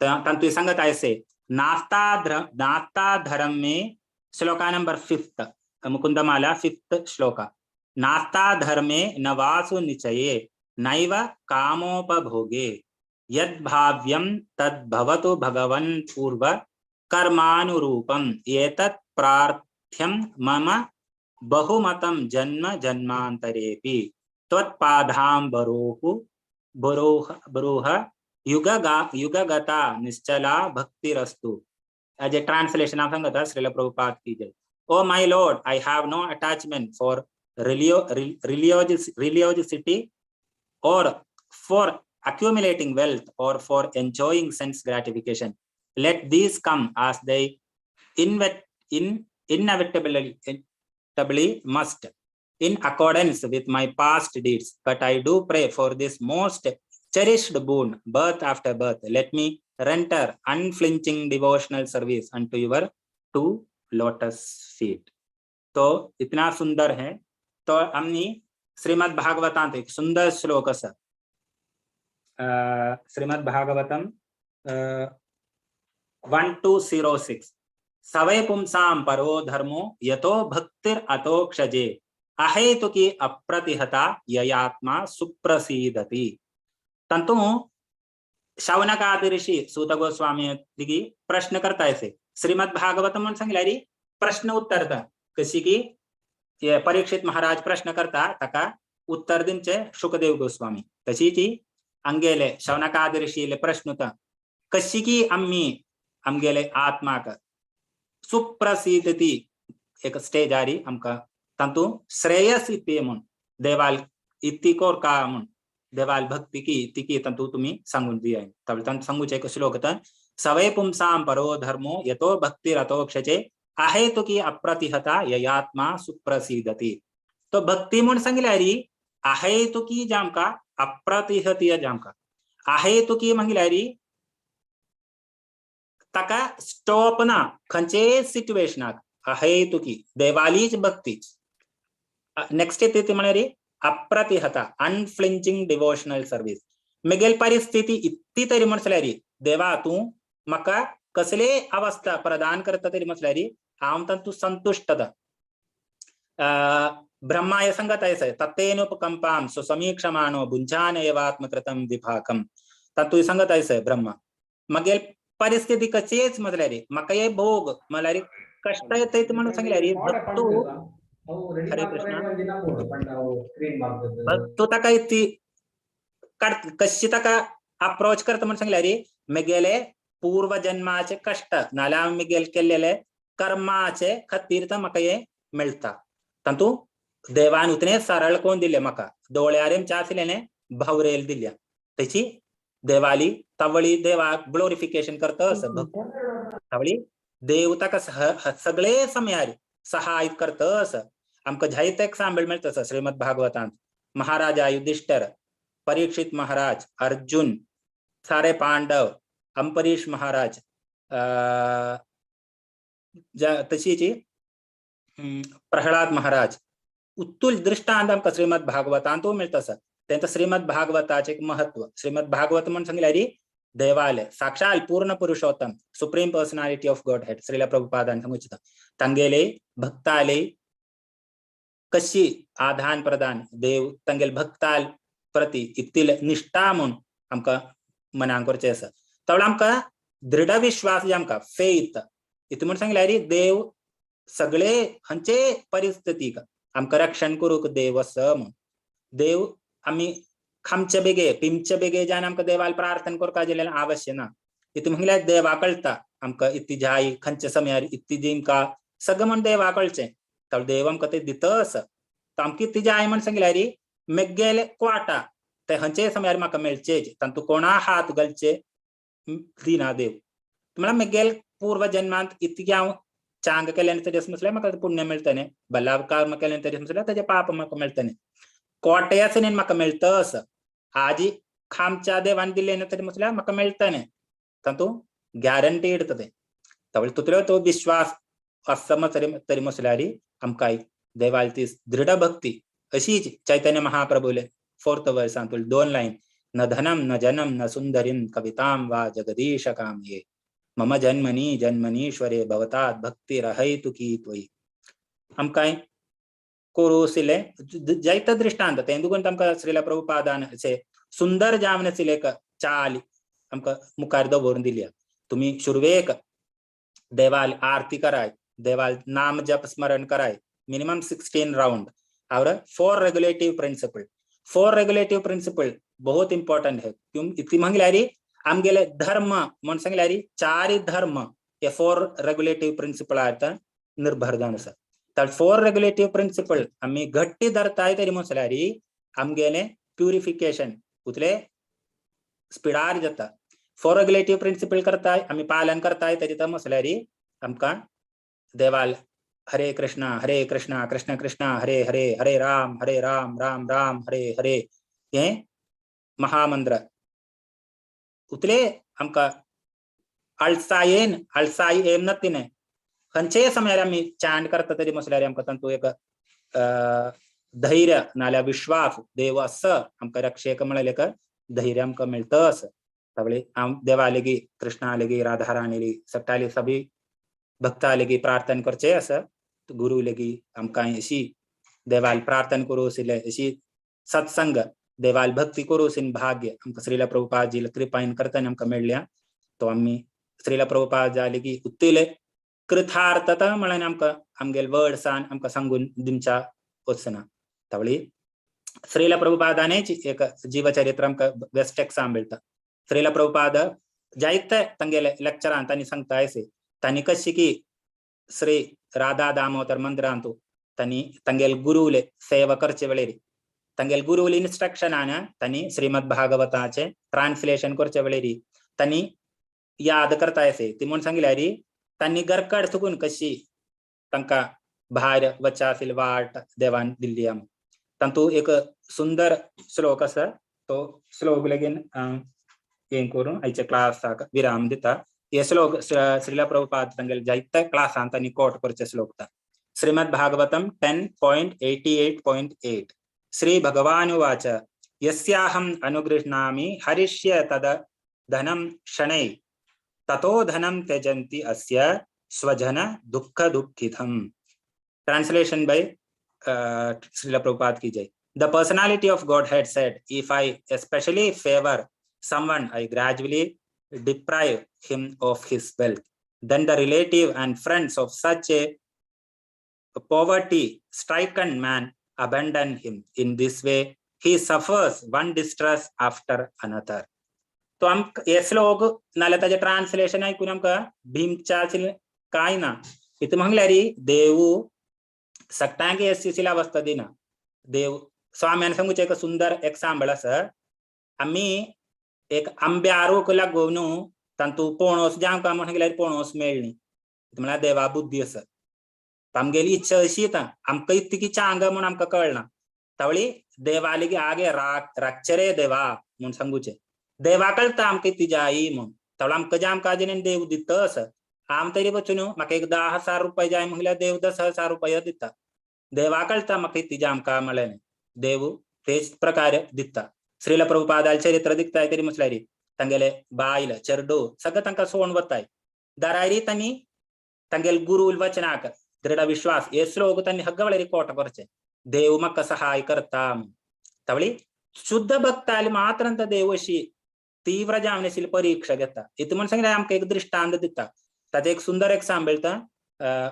तांतू सांगता ऐसे नास्ता धर्म में shloka number 5th Mukundamala 5th shloka नास्ता धर्मे न वासु निचये नैव कामोपभोगे यद् भाव्यं तद् भवतु भगवन् पूर्व कर्मानुरूपम् एतत् प्रार्थ्यं मम बहुमतं जन्म जन्मान्तरेपि त्वत्पादाम्बरोः बरोह युगगता निश्चला भक्तिरस्तु एज ए ट्रांसलेशन आप सांगता श्रील प्रभुपाद की जय O my lord I have no attachment for religiosity or for accumulating wealth or for enjoying sense gratification. Let these come as they inevitably must in accordance with my past deeds, but I do pray for this most cherished boon, birth after birth. Let me render unflinching devotional service unto your 2 lotus feet. तो इतना सुंदर है तो हमने श्रीमद् भागवतांत एक सुंदर श्लोक असा श्रीमद् भागवतम 1206 सवय पुंसाम परो धर्मो यतो भक्तिर अतोक्षजे अहेतुकी अप्रतिहता ययात्मा सुप्रसीदति. तंतु शौनकादि ऋषी सूत गोस्वामी दिगी प्रश्न करता है. श्रीमद भागवत म्हणून सांगल्यारी प्रश्न उत्तर कशी की परीक्षित महाराज प्रश्न करता तका उत्तर दिनचे शुकदेव गोस्वामी. तशी ती अंगेले शौनकादि ऋषीले प्रश्न होता कशी की आमगेले आत्माक सुप्रसिद्धती एक स्टेज आरी आमका तंतु श्रेयस इति म्हणून देवाल इति कोर का म्हणून देवाल भक्ती की तिकी तंतु तुम्ही सांगून दिया. तंतु सांगूचे एक श्लोक होता सवय पुंसाम परो धर्मो यतो भक्तिरतोक्षजे अहेतुकी अप्रतिहता ययात्मा सुप्रसिद्धती. तो भक्ती म्हणून सांगल्यारी अहेतुकी जामका अप्रतिहतीय जामका. अहेतुकी म्हणल्यारी तका स्टॉप ना खंचे सिच्युएशनाक अहेतुकी देवालीच भक्ती. नेक्स्ट येते म्हणारी अप्रतिहता अनफ्लिंचिंग डिवोशनल सर्विस. मिगेल परिस्थिती इतकी तरी म्हणल्यारी देवा तू मका कसले अवस्था प्रदान करता तरी म्हणल्यारी हांव तू संतुष्ट. ब्रह्माय संगत आहे तत्तेनोपकंपाम सुसमीक्षमानो भुंजान एवात्मकृतम विभाकम. तू संगत आहे ब्रह्मा मगेल परिस्थिती कशीच म्हटल्यारी म्हाका हे भोग म्हळ्यार कष्ट येत म्हणून सांगल्यारी भक्तू हरे कृष्ण भक्तू ताका ती कशी ताका अप्रोच करता म्हणून सांगल्यारी मेगेले पूर्व जन्माचे कष्ट नाल्या मेगेल केलेले कर्माचे खातीर तर म्हाका हे मेळटा. तंतु देवान उतने सरळ कोण दिले म्हाका दोळ्यारेम चासलेने भावरेल दिल्या. त्याची देवाली तवळी देवा ग्लोरिफिकेशन करता असं तवळी देव ताका सगळे समयार सहाय करता असं आमका जायते एक्झाम्पल मिळतं. श्रीमद भागवतांत महाराजा युधिष्ठिर, परीक्षित महाराज, अर्जुन, सारे पांडव, अंबरीश महाराज, तशीची प्रल्हाद महाराज उत्तुल दृष्टांत आमका श्रीमद भागवतांत मिळतं. त्यांचं श्रीमद भागवताचे एक महत्व. श्रीमद भागवत म्हणून सांगल्यारी देवालय साक्षात पूर्ण पुरुषोत्तम supreme personality of godhead Srila प्रभुपादान सांगून तांगेले भक्ताले कशी आदान प्रदान देव तांगेल भक्ताल प्रति इतली निष्ठा म्हणून आमका मनाक करचे आसा. तवळ आमका दृढ विश्वास जे आमका फेथ इतू म्हणून सांगल्यारी देव सगळे हंचे परिस्थितीक आमका रक्षण करूक देव आसा म्हणून. देव आम्ही खामचे बेगे पिमचे बेगे जान आमका देवाल प्रार्थना करता जाल्यार आवश्य ना. इतू म्हणल्यार देवा कळटा आमका इतली जाय खंयच्या समयार इतली जिंका सगळं म्हण देवा कळचे. तर देव आमका ते दितस आमका इतली जाय म्हण सांगल्यारी मेगेले क्वाटा ते हंचे समयार म्हाका मेळचेच. तंतु कोणा हात घालचे दिना देव. तुम्हाला मेगेल पूर्व जन्मांत इतकी हांव चांग केल्यान तरी म्हटल्यार म्हाका पुण्य मेळटलें. भला कर्म केल्यान तरी म्हटल्यार ताजे पाप म्हाका मेळटलें. कोट्याच न्ही म्हाका मेळटस. आजी खामच्या देवान दिले तरी म्हटल्यार म्हाका मेळटलें. तंतु गॅरंटीड ते तवळ तुतलो तो विश्वास असम तरी म्हटल्यार आमकां देवाल ती दृढ भक्ती अशीच चैतन्य महाप्रभुले 4th वर्सांत 2 लाईन न धनम न जनम न सुंदरीम कविताम वा जगदीश कामये मम जन्मनी जन्मनीश्वरे भवतात भक्तिरहैतुकी त्वयि. आमकां कोरोसिले जायत दृष्टांत ते ఎందుకంటే आमकां श्रीला प्रभुपादान असे सुंदर जामनसिले एक चाल आमकां मुखार दवरून दिल्या. तुम्ही शुरवेक देवाल आरती कराय, देवाल नाम जप स्मरण कराय मिनिमम 16 राउंड और 4 रेगुलेटिव प्रिंसिपल. 4 रेगुलेटिव प्रिंसिपल बहुत इंपॉर्टेंट है. इतली म्हणल्यारी आमगेले धर्म म्हण सांगल्यारी 4 धर्म हे 4 रेगुलेटिव प्रिंसिपलार निर्भर जावन आसा. तर 4 रेगुलेटिव प्रिंसिपल आम्ही घट्टी धरताय तरी म्हटल्यारी आमगेले प्युरिफिकेशन उतले स्पिडार जाता. 4 रेगुलेटिव प्रिंसिपल करताय आम्ही पालन करताय तरी तर म्हटल्यारी आमकां देवाल हरे कृष्णा कृष्ण कृष्ण हरे हरे हरे राम राम राम हरे हरे हे महामंत्र उतले आमकां अळसाय एम नतीने खंयचे समयार आमी चांट करता तरी म्हटल्यार आमकां तातूंत एक धैर्य नाल्यार विश्वास देव आसा आमकां रक्षेक म्हळ्यार एक धैर्य आमकां मेळटस. सगळे हांव देवा लेगी कृष्णा लेगी राधा राणी लेगी सट्टाली सभी भक्ता लेगी प्रार्थना करचे असं गुरु लेगी आमकां अशी देवाल प्रार्थना करूसिले अशी सत्संग देवाल भक्ती करूसिन भाग्य आमकां श्रीला प्रभुपादजी कृपायन करताना आमकां मेळ्ळ्या. तो आम्ही श्रीला प्रभुपाद जाले की उत्तिले कृतार्थता म्हळ्यार आमकां आमगेल वर्डसान आमकां सांगून दिवचा वचना. तावळी श्रीला प्रभुपादानेच एक जीवचरित्र आमकां बेस्ट सांभळटा. श्रीला प्रभुपाद जायते तांगेले लेक्चरान तांणी सांगता अशें तांणी कशी की श्री राधा दामोदर मंदिरांतू तांणी तांगेल गुरुले सेवा करचे वेळेर तांगेल गुरुले इन्स्ट्रक्शनान तांणी श्रीमद भागवताचे ट्रान्सलेशन करचे वेळेर तांणी याद करता अशें ती म्हूण सांगल्यार तांणी गरकड चुकून कशी तांकां भायर वचासील वाट देवान दिल्ली आम. तातूंत एक सुंदर श्लोक आसा तो श्लोक लेगीन हें करून आयच्या क्लासाक विराम दिता. हे श्लोक श्रीला प्रभुपाद तांगेले जायते क्लासान तांणी कोट करचे श्लोक ता. श्रीमद भागवतम 10.88.8 श्री भगवान उवाच यस्याहम् अनुगृह्णामि हरिष्य तद धनं शनै ततो धनं त्यजन्ति अस्य स्वजन दुःख दुःखितम्. Translation by Srila Prabhupada ki jai. The personality of Godhead said, if I especially favor someone, I gradually deprive him of his wealth. Then the relative and friends of such a poverty-stricken man abandon him. In this way, he suffers one distress after another. तो आम हे श्लोक नाल्यार ताजे translation आयकून आमकां भीमच्या कांय ना. इतलें म्हणल्यार देव सगळ्यांक अशी अवस्था दिना. देव स्वाम्यान सांगूचे एक सुंदर एक्झाम्पल आसा. आमी एक आंब्यारूक लागून तातूंत पणस जे आमकां म्हणल्यार पणस मेळ्ळी म्हळ्यार देवा बुद्धी आसा. आमगेली इच्छा अशी आमकां इतकी चांग म्हूण आमकां कळना. तावळी देवा लेगी आगे राखचे रे देवा म्हूण सांगूचे. देवा कळटा आमकां ती जायी म्हूण. तावळी आमकां जे आमकां आजून देव दिता आसा. आम तरी वचून म्हाका एक 10,000 रुपये जाय म्हळ्यार देव 10,000 रुपये दिता. देवा कळटा म्हाका ती जे आमकां म्हळें देव तेच प्रकारे दिता. श्रीला प्रभुपादाल चरित्र दिखताय तरी म्हटल्यार तांगेले बायल चेडू सगळें तांकां सोडून वताय. दारायरी तांणी तांगेल गुरू वचनाक दृढ विश्वास हे श्लोक तांणी हग्गा वेळेर कोट करचे. देव म्हाका सहाय करता. तावळी शुद्ध भक्ताली मात्र देव अशी तीव्र जावन आशिल्ली परीक्षा घेता. इतलें म्हण सांगल्यार आमकां एक दृश्टांत दिता. ताचें एक सुंदर एक्झाम्पल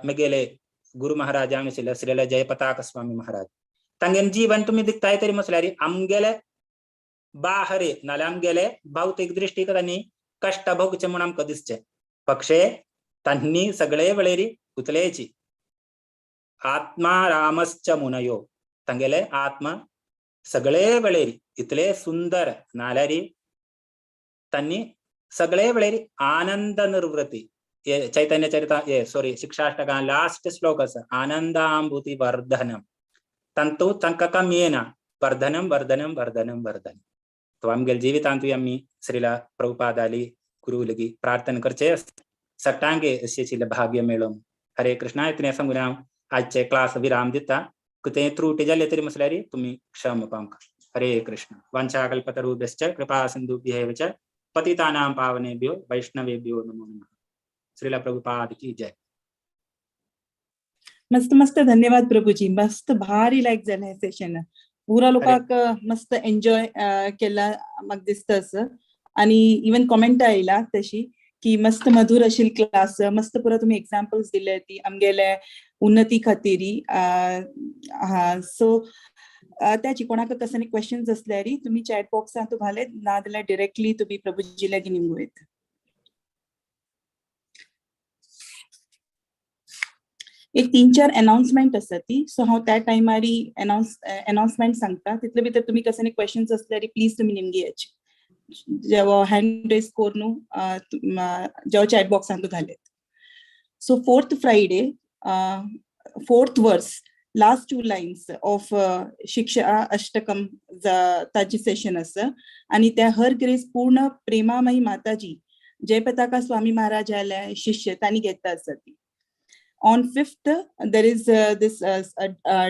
म्हगेले गुरु महाराज आशिल्ले श्रीला जयपताक स्वामी महाराज तांगेलें जीवन तुमी दिखताय तरी म्हटल्यार आमगेले बाहरे नाल्यार आमगेले भौतीक दृश्टीक तांणी कश्ट भोगचे म्हूण आमकां दिसचे. पक्षे तांणी सगळे वेळेर उतलेची आत्मा रामश्च मुनयो तांगेले आत्मा सगळे वेळेर इतले सुंदर नाल्यार तांणी सगळे वेळेर आनंद निर्वृत्ती चैतन्य चरिता शिक्षाष्टका लास्ट श्लोक आसा आनंदांभूती वर्धनम. तांतू तांकां कमी येना वर्धनम वर्धनम वर्धनम वर्धनम. तो आमगेल्या जिवितांतूय आमी श्रीला प्रभुपादाली गुरू लेगी प्रार्थना करचे सगळ्यांक अशें भाग्य मेळों. हरे कृष्णा. इतलें सांगून हांव आजचे क्लास विराम दिता. कितें त्रुटी जाली तरी म्हटल्यार तुमी क्षम पावंक. हरे कृष्ण. वंशाकल्पतरुभ्यश्च कृपा सिन्धुभ्येव च पतितानां पावनेभ्यो वैष्णवेभ्यो नमो नमः. श्रीला प्रभुपाद की जय. मस्त मस्त धन्यवाद प्रभूजी. मस्त भारी लायक जालें हें सेशन. पुरा लोकांक मस्त एन्जॉय केला म्हाका दिसता असं. आणि इवन कॉमेंट आयला तशी की मस्त मधुर आशिल्ली क्लास. मस्त पुरा तुम्ही एक्झाम्पल्स दिले ती आमगेले उन्नती खातीर. सो त्याची कोणाक कसले क्वेश्चन्स असल्यार तुम्ही चॅट बॉक्सांत घालेत नाजाल्यार डायरेक्टली तुम्ही प्रभूजी लागीं निवडून. एक 3-4 अनाउन्समेंट आसा ती. सो हांव त्या टायमार अनाउन्समेंट सांगता. तितले भितर तुम्ही कसले क्वेश्चन्स असल्यार प्लीज तुम्ही निमगी याची जेव्हा हँड रेस करून जेव्हा चॅट बॉक्सांत घालेत. So 4th Friday 4th verse last 2 Lions of शिक्षा अष्टकम ताची सेशन आसा. आणि त्या हर ग्रेस पूर्ण प्रेमामयी माताजी जयपताका स्वामी महाराज आले शिष्य तांणी घेतला आसा ती. On 5th, there is this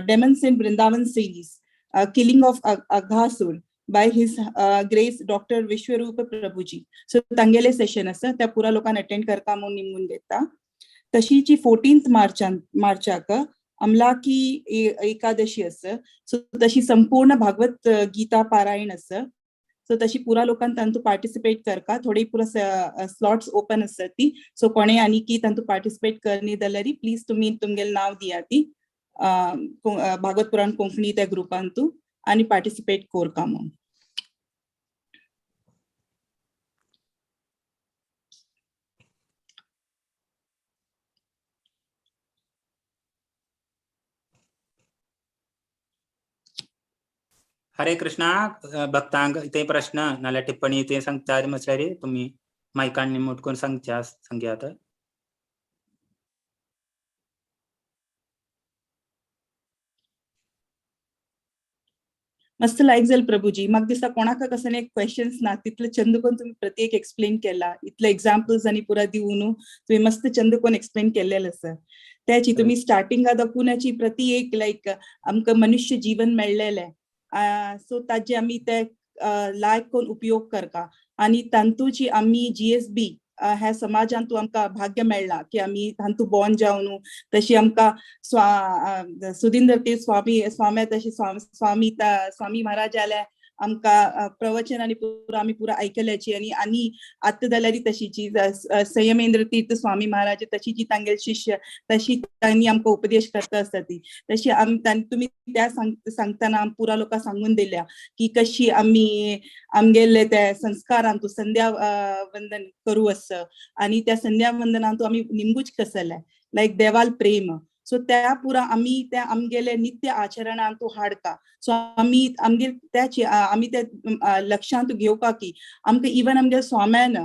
Demons in Vrindavan series, Killing of Aghasur by His Grace Dr. Vishwarupa Prabhuji. So, tangele session asa, त्या पुरा लोकांना अटेंड करता म्हणून निमून घेता. तशीची 14th मार्चाक अमलाकी एकादशी आसा. सो तशी संपूर्ण भागवत गीता पारायण आसा. सो तशी पुरा लोकांक तांतू पार्टिसिपेट करका. थोडी पुरा स्लॉट्स ओपन आसा ती. सो कोणे आनी की तांतू पार्टिसिपेट करनी जाल्यार प्लीज तुम्ही तुमगेल नाव दिया ती भागवत पुराण कोंकणी त्या ग्रुपांतू आणि पार्टिसिपेट कोरका म्हणून. हरे कृष्णा. भक्तांक ते प्रश्न नाल्यार टिप्पणी ते सांगता म्हटल्यार तुम्ही मायकान निमूट करून सांगयात. मस्त लायक जाल प्रभुजी. म्हाका दिसता कोणाक कसं एक क्वेश्चन्स ना तितले चंद कोण तुम्ही प्रत्येक एक्सप्लेन केला. इतले एक्झाम्पल्स आणि पुरा दिवन तुम्ही मस्त चंद कोण एक्सप्लेन केलेलं आसा. त्याची तुम्ही स्टार्टिंगा दाखवण्याची प्रति एक लायक आमकां मनुष्य जीवन मेळलेले. सो ताजे आमी ते लायक कोण उपयोग करता आणि तांतूची आमी GSB ह्या समाजांतू आमकां भाग्य मेळ्ळा की आमी तांतू बॉर्न जावन तशी आमकां सुधींद्र तीर्थ स्वामी तशी स्वामी महाराज आले आमकां प्रवचन आणि आमी पुरा आयकल्याची आणि आतां जाल्यार तशीची संयमेंद्र तीर्थ स्वामी महाराज तशीची तांगेल शिष्य तशी तांणी आमकां उपदेश करता आसता ती तशी तुम्ही त्या सांगतना पुरा लोकांक सांगून दिल्या की कशी आमी आमगेले ते संस्कारांतू संध्या वंदन करू आसा आणि त्या संध्या वंदनांतू आमी निमगूच कसले लायक देवाल प्रेम. सो त्या पुरा आमी त्या आमगेले नित्य आचरणांतू हाडका. सो आमी ते लक्षांत घेवका की आमकां इवन आमगे स्वाम्यान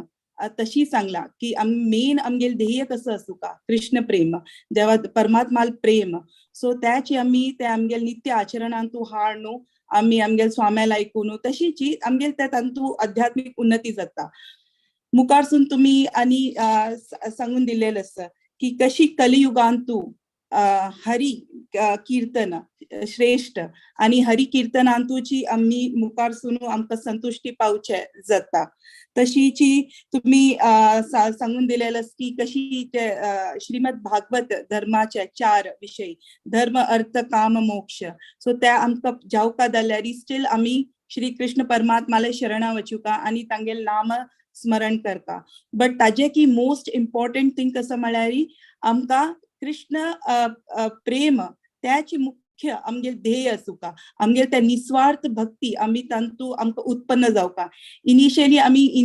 तशी सांगला की मेन आमगेल ध्येय कसं असू का कृष्ण प्रेम देवा परमात्माल प्रेम. सो त्याची आमी ते आमगेल नित्य आचरणांतू हाड न्हू आमी आमगेल स्वाम्याल आयकून तशीची आमगेल त्या तांतू आध्यात्मिक उन्नती जाता. मुखारसून तुम्ही आणि सांगून दिलेलं आसा की कशी कलियुगांतू हरी कीर्तन श्रेष्ठ आणि हरी कीर्तनांतूची आम्ही मुखार सुनू आमकां संतुष्टी पावचे जाता. तशीची तुम्ही सांगून दिलेलं की कशी ते श्रीमद भागवत धर्माचे 4 विषय धर्म अर्थ काम मोक्ष. सो त्या आमकां जावका जाल्यार स्टील आमी श्री कृष्ण परमात्माले शरणा वचुका आणि तांगेल नाम स्मरण करता. बट ताजे की मोस्ट इम्पॉर्टंट थिंग कसं म्हळ्यार आमकां कृष्ण प्रेम त्याची मुख्य आमगेल ध्येय असू का आमगेल त्या निस्वार्थ भक्ती आमी तांतू आमकां उत्पन्न जावका. इनिशियली आमी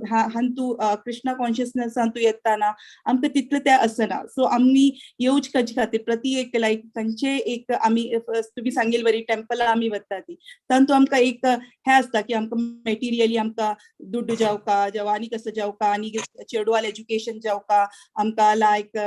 हांतू कृष्णा कॉन्शियसनेसांतू येताना आमकां तितले ते असना. सो आमी येवच कचे खातीर प्रति एक लायक खंयचे एक आमी तुमी सांगेल बरी टेम्पलां आमी वता ती तांतू आमकां एक हे आसता की आमकां मेटिरियली आमकां दुड्ड जावका जेवा आनी कसं जावका आनी चेडवाल एज्युकेशन जावका आमकां लायक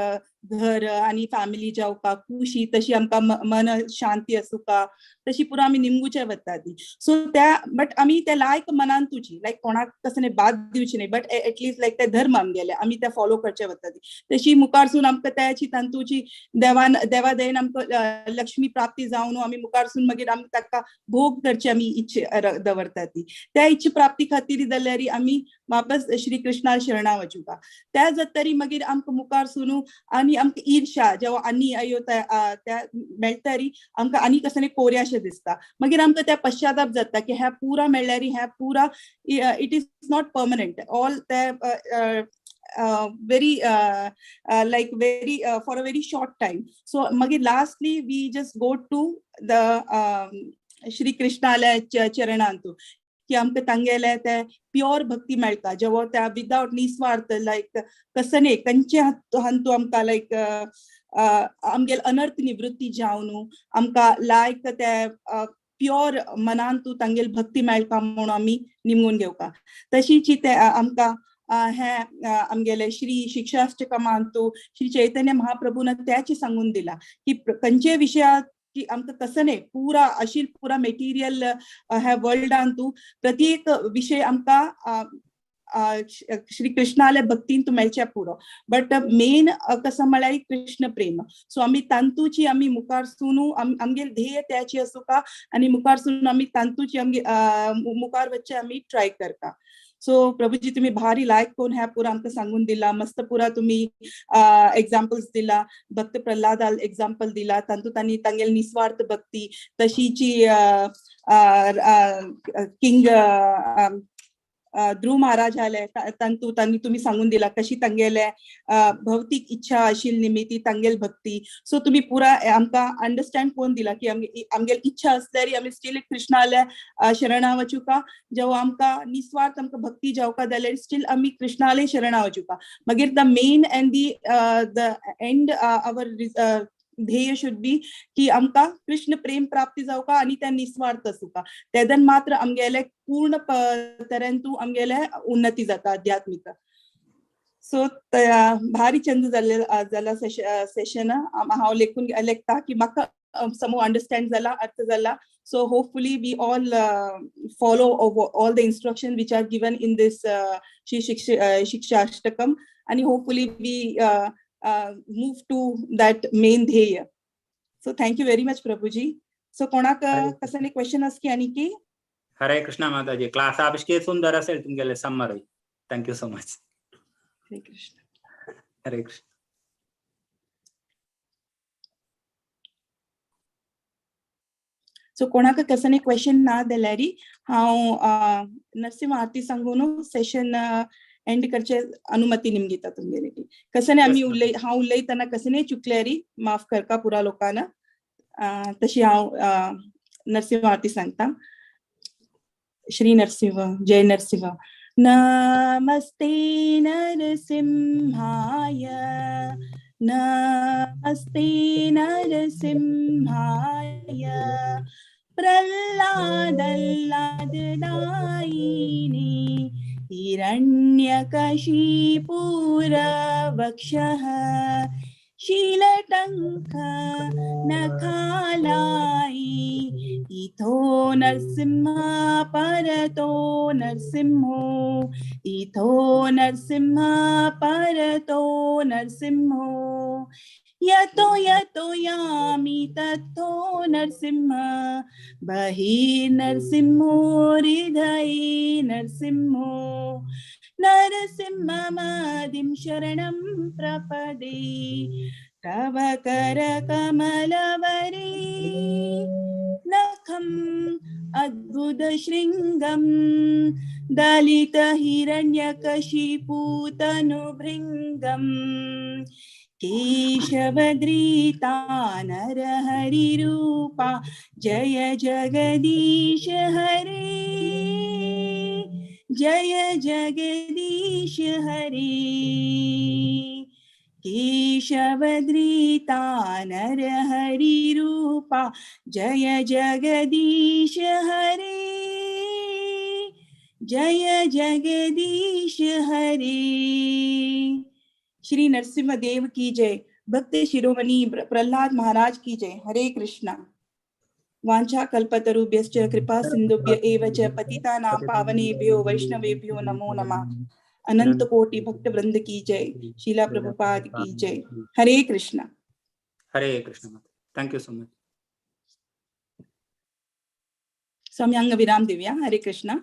घर आणि फॅमिली जावका खुशी तशी आमकां मन शांती असू का तशी पुरा आमी निमगुचे वता ती. सो त्या बट आमी त्या लायक मनान तुजी लायक कोणाक कसं बाद दिवची न्ही बट एटलीस्ट लायक ते धर्म आमगेले आमी ते फॉलो करचे वता ती. तशी मुखारसून आमकां त्याची तांतूची देवा दयेन आमकां लक्ष्मी प्राप्ती जावन आमी मुखारसून मागीर आमी ताका भोग करचे आमी इच्छे दवरता ती. त्या इच्छे प्राप्ती खातीर जाल्यार आमी वापस श्री कृष्णा शरणा वचुका. त्या जातरी मागीर आमकां मुखारसून आणि आमकां ईर्ष्या जेव्हा आनी आयो त्या मेळटरी आमकां आनी कसं कोऱ्याशें दिसता. मागीर आमकां त्या पश्चाताप जाता की ह्या पुरा मेळ्ळ्यार ह्या पुरा it is not permanent all ते very like very for a very short time. So magir lastly we just go to the Shri Krishna charanantu की आमकां तांगेले ते प्युअर भक्ती मेळटा जेव्हा त्या विदाउट निस्वार्थ लायक कसं न्ही खंयचे हांतू आमकां लायक आमगेल अनर्थ निवृत्ती जावन आमकां लायक ते प्युअर मनान तू तांगेल भक्ती मेळटा म्हणून आमी निमून घेवका. तशीची ते आमकां हे आमगेले श्री शिक्षाष्टकमांतू श्री चैतन्य महाप्रभून त्याची सांगून दिला की खंयचे विशयात की आमकां कसं न्ही पुरा आशिल पुरा मेटिरियल ह्या वर्ल्डांतू प्रत्येक विषय आमकां श्री कृष्णाले भक्तीन तू मेळचे पुरो. बट मेन कसं म्हळ्यार कृष्ण प्रेम. सो आमी तांतूची आमी मुखार सुनू आमगेल ध्येय त्याची असू का आणि मुखार सुनू आमी तांतूची आमगे मुखार वच्चे आमी ट्राय करता. सो प्रभूजी तुम्ही भारी लायक कोण ह्या पुरा आमकां सांगून दिला, मस्त पुरा तुम्ही एक्झाम्पल्स दिला. भक्त प्रल्हाद एक्झाम्पल दिला, तांतू तांणी तांगेली निस्वार्थ भक्ती तशीची किंग ध्रुव महाराज आले तांतू तांणी तुम्ही सांगून दिला कशी तांगेले भौतिक इच्छा आशिल निमित्ती तांगेल भक्ती. सो तुम्ही पुरा आमकां अंडरस्टँड कोण दिला की आमगेली इच्छा असल्यारी आमी स्टील कृष्णाले शरणा वचुका. जेव्हा आमकां निस्वार्थ आमकां भक्ती जावका जाल्यार स्टील आमी कृष्णाले शरणा वचुका. मागीर the main and the end our ध्येय शुड बी की आमकां कृष्ण प्रेम प्राप्ती जावका आनी ते निस्वार्थ आसुका. तेदन मात्र आमगेले पूर्ण तरेन आमगेले उन्नती जाता आध्यात्मिक. सो भारी चंद जाला सेशन. हांव लेखता की म्हाका समो अंडरस्टँड जाला, अर्थ जाला. So hopefully we all follow all the instructions which are given in this Shri Shiksha Ashtakam, and hopefully we move to that main dheya. So thank you very much, Prabhuji. So कोणाक कसले question असकी आणि की? हरे कृष्णा माताजी, class आपके सुंदर असेल तुमगेले summary. Thank you so much. Hare Krishna. हरे कृष्ण. सो कोणाक कसले क्वेश्चन ना जाल्यारी हांव नरसिंह आरती सांगून सेशन एंड करचे अनुमती निमगीता तुमगेली. कसने आमी हांव उलयतना कसने चुकल्यारी माफ करका पुरा लोकांना. तशी हांव नरसिंह आरती सांगता. श्री नरसिंह, जय नरसिंह. नमस्ते नरसिंहाय, नमस्ते नरसिंहाय, प्रह्लादल्लाददायिने हिरण्यकशिपुरवक्षः शीलटङ्क नखालाई इथो नरसिंह परतो नरसिंहो, इथो नरसिंह परतो नरसिंहो, यतो यतो यामि ततो नरसिंह, बहिर्नरसिंहो हृदये नरसिंहो, नरसिंहमादिं शरणं प्रपदे, तव करकमलवरे नखम् अद्भुतशृङ्गं दलितहिरण्यकशिपुतनुभृङ्गम्, केशवधृता नरहरिरूपा, जय जगदीश हरे, जय जगदीश हरे. केशवधृता नरहरिरूपा, जय जगदीश हरे, जय जगदीश हरे. श्री नरसिंह देव की जय. भक्त शिरोमणि प्रहलाद महाराज की जय. हरे कृष्णा. वांछा कल्पतरुभ्यश्च कृपा सिन्धुभ्य एव च पतितानां पावनेभ्यो वैष्णवेभ्यो नमो नमः. अनंत कोटि भक्त वृंद की जय. शीला प्रभुपाद की जय. Hare Krishna. Hare Krishna. Thank you so much. सम्यांग विराम देऊया. हरे कृष्णा.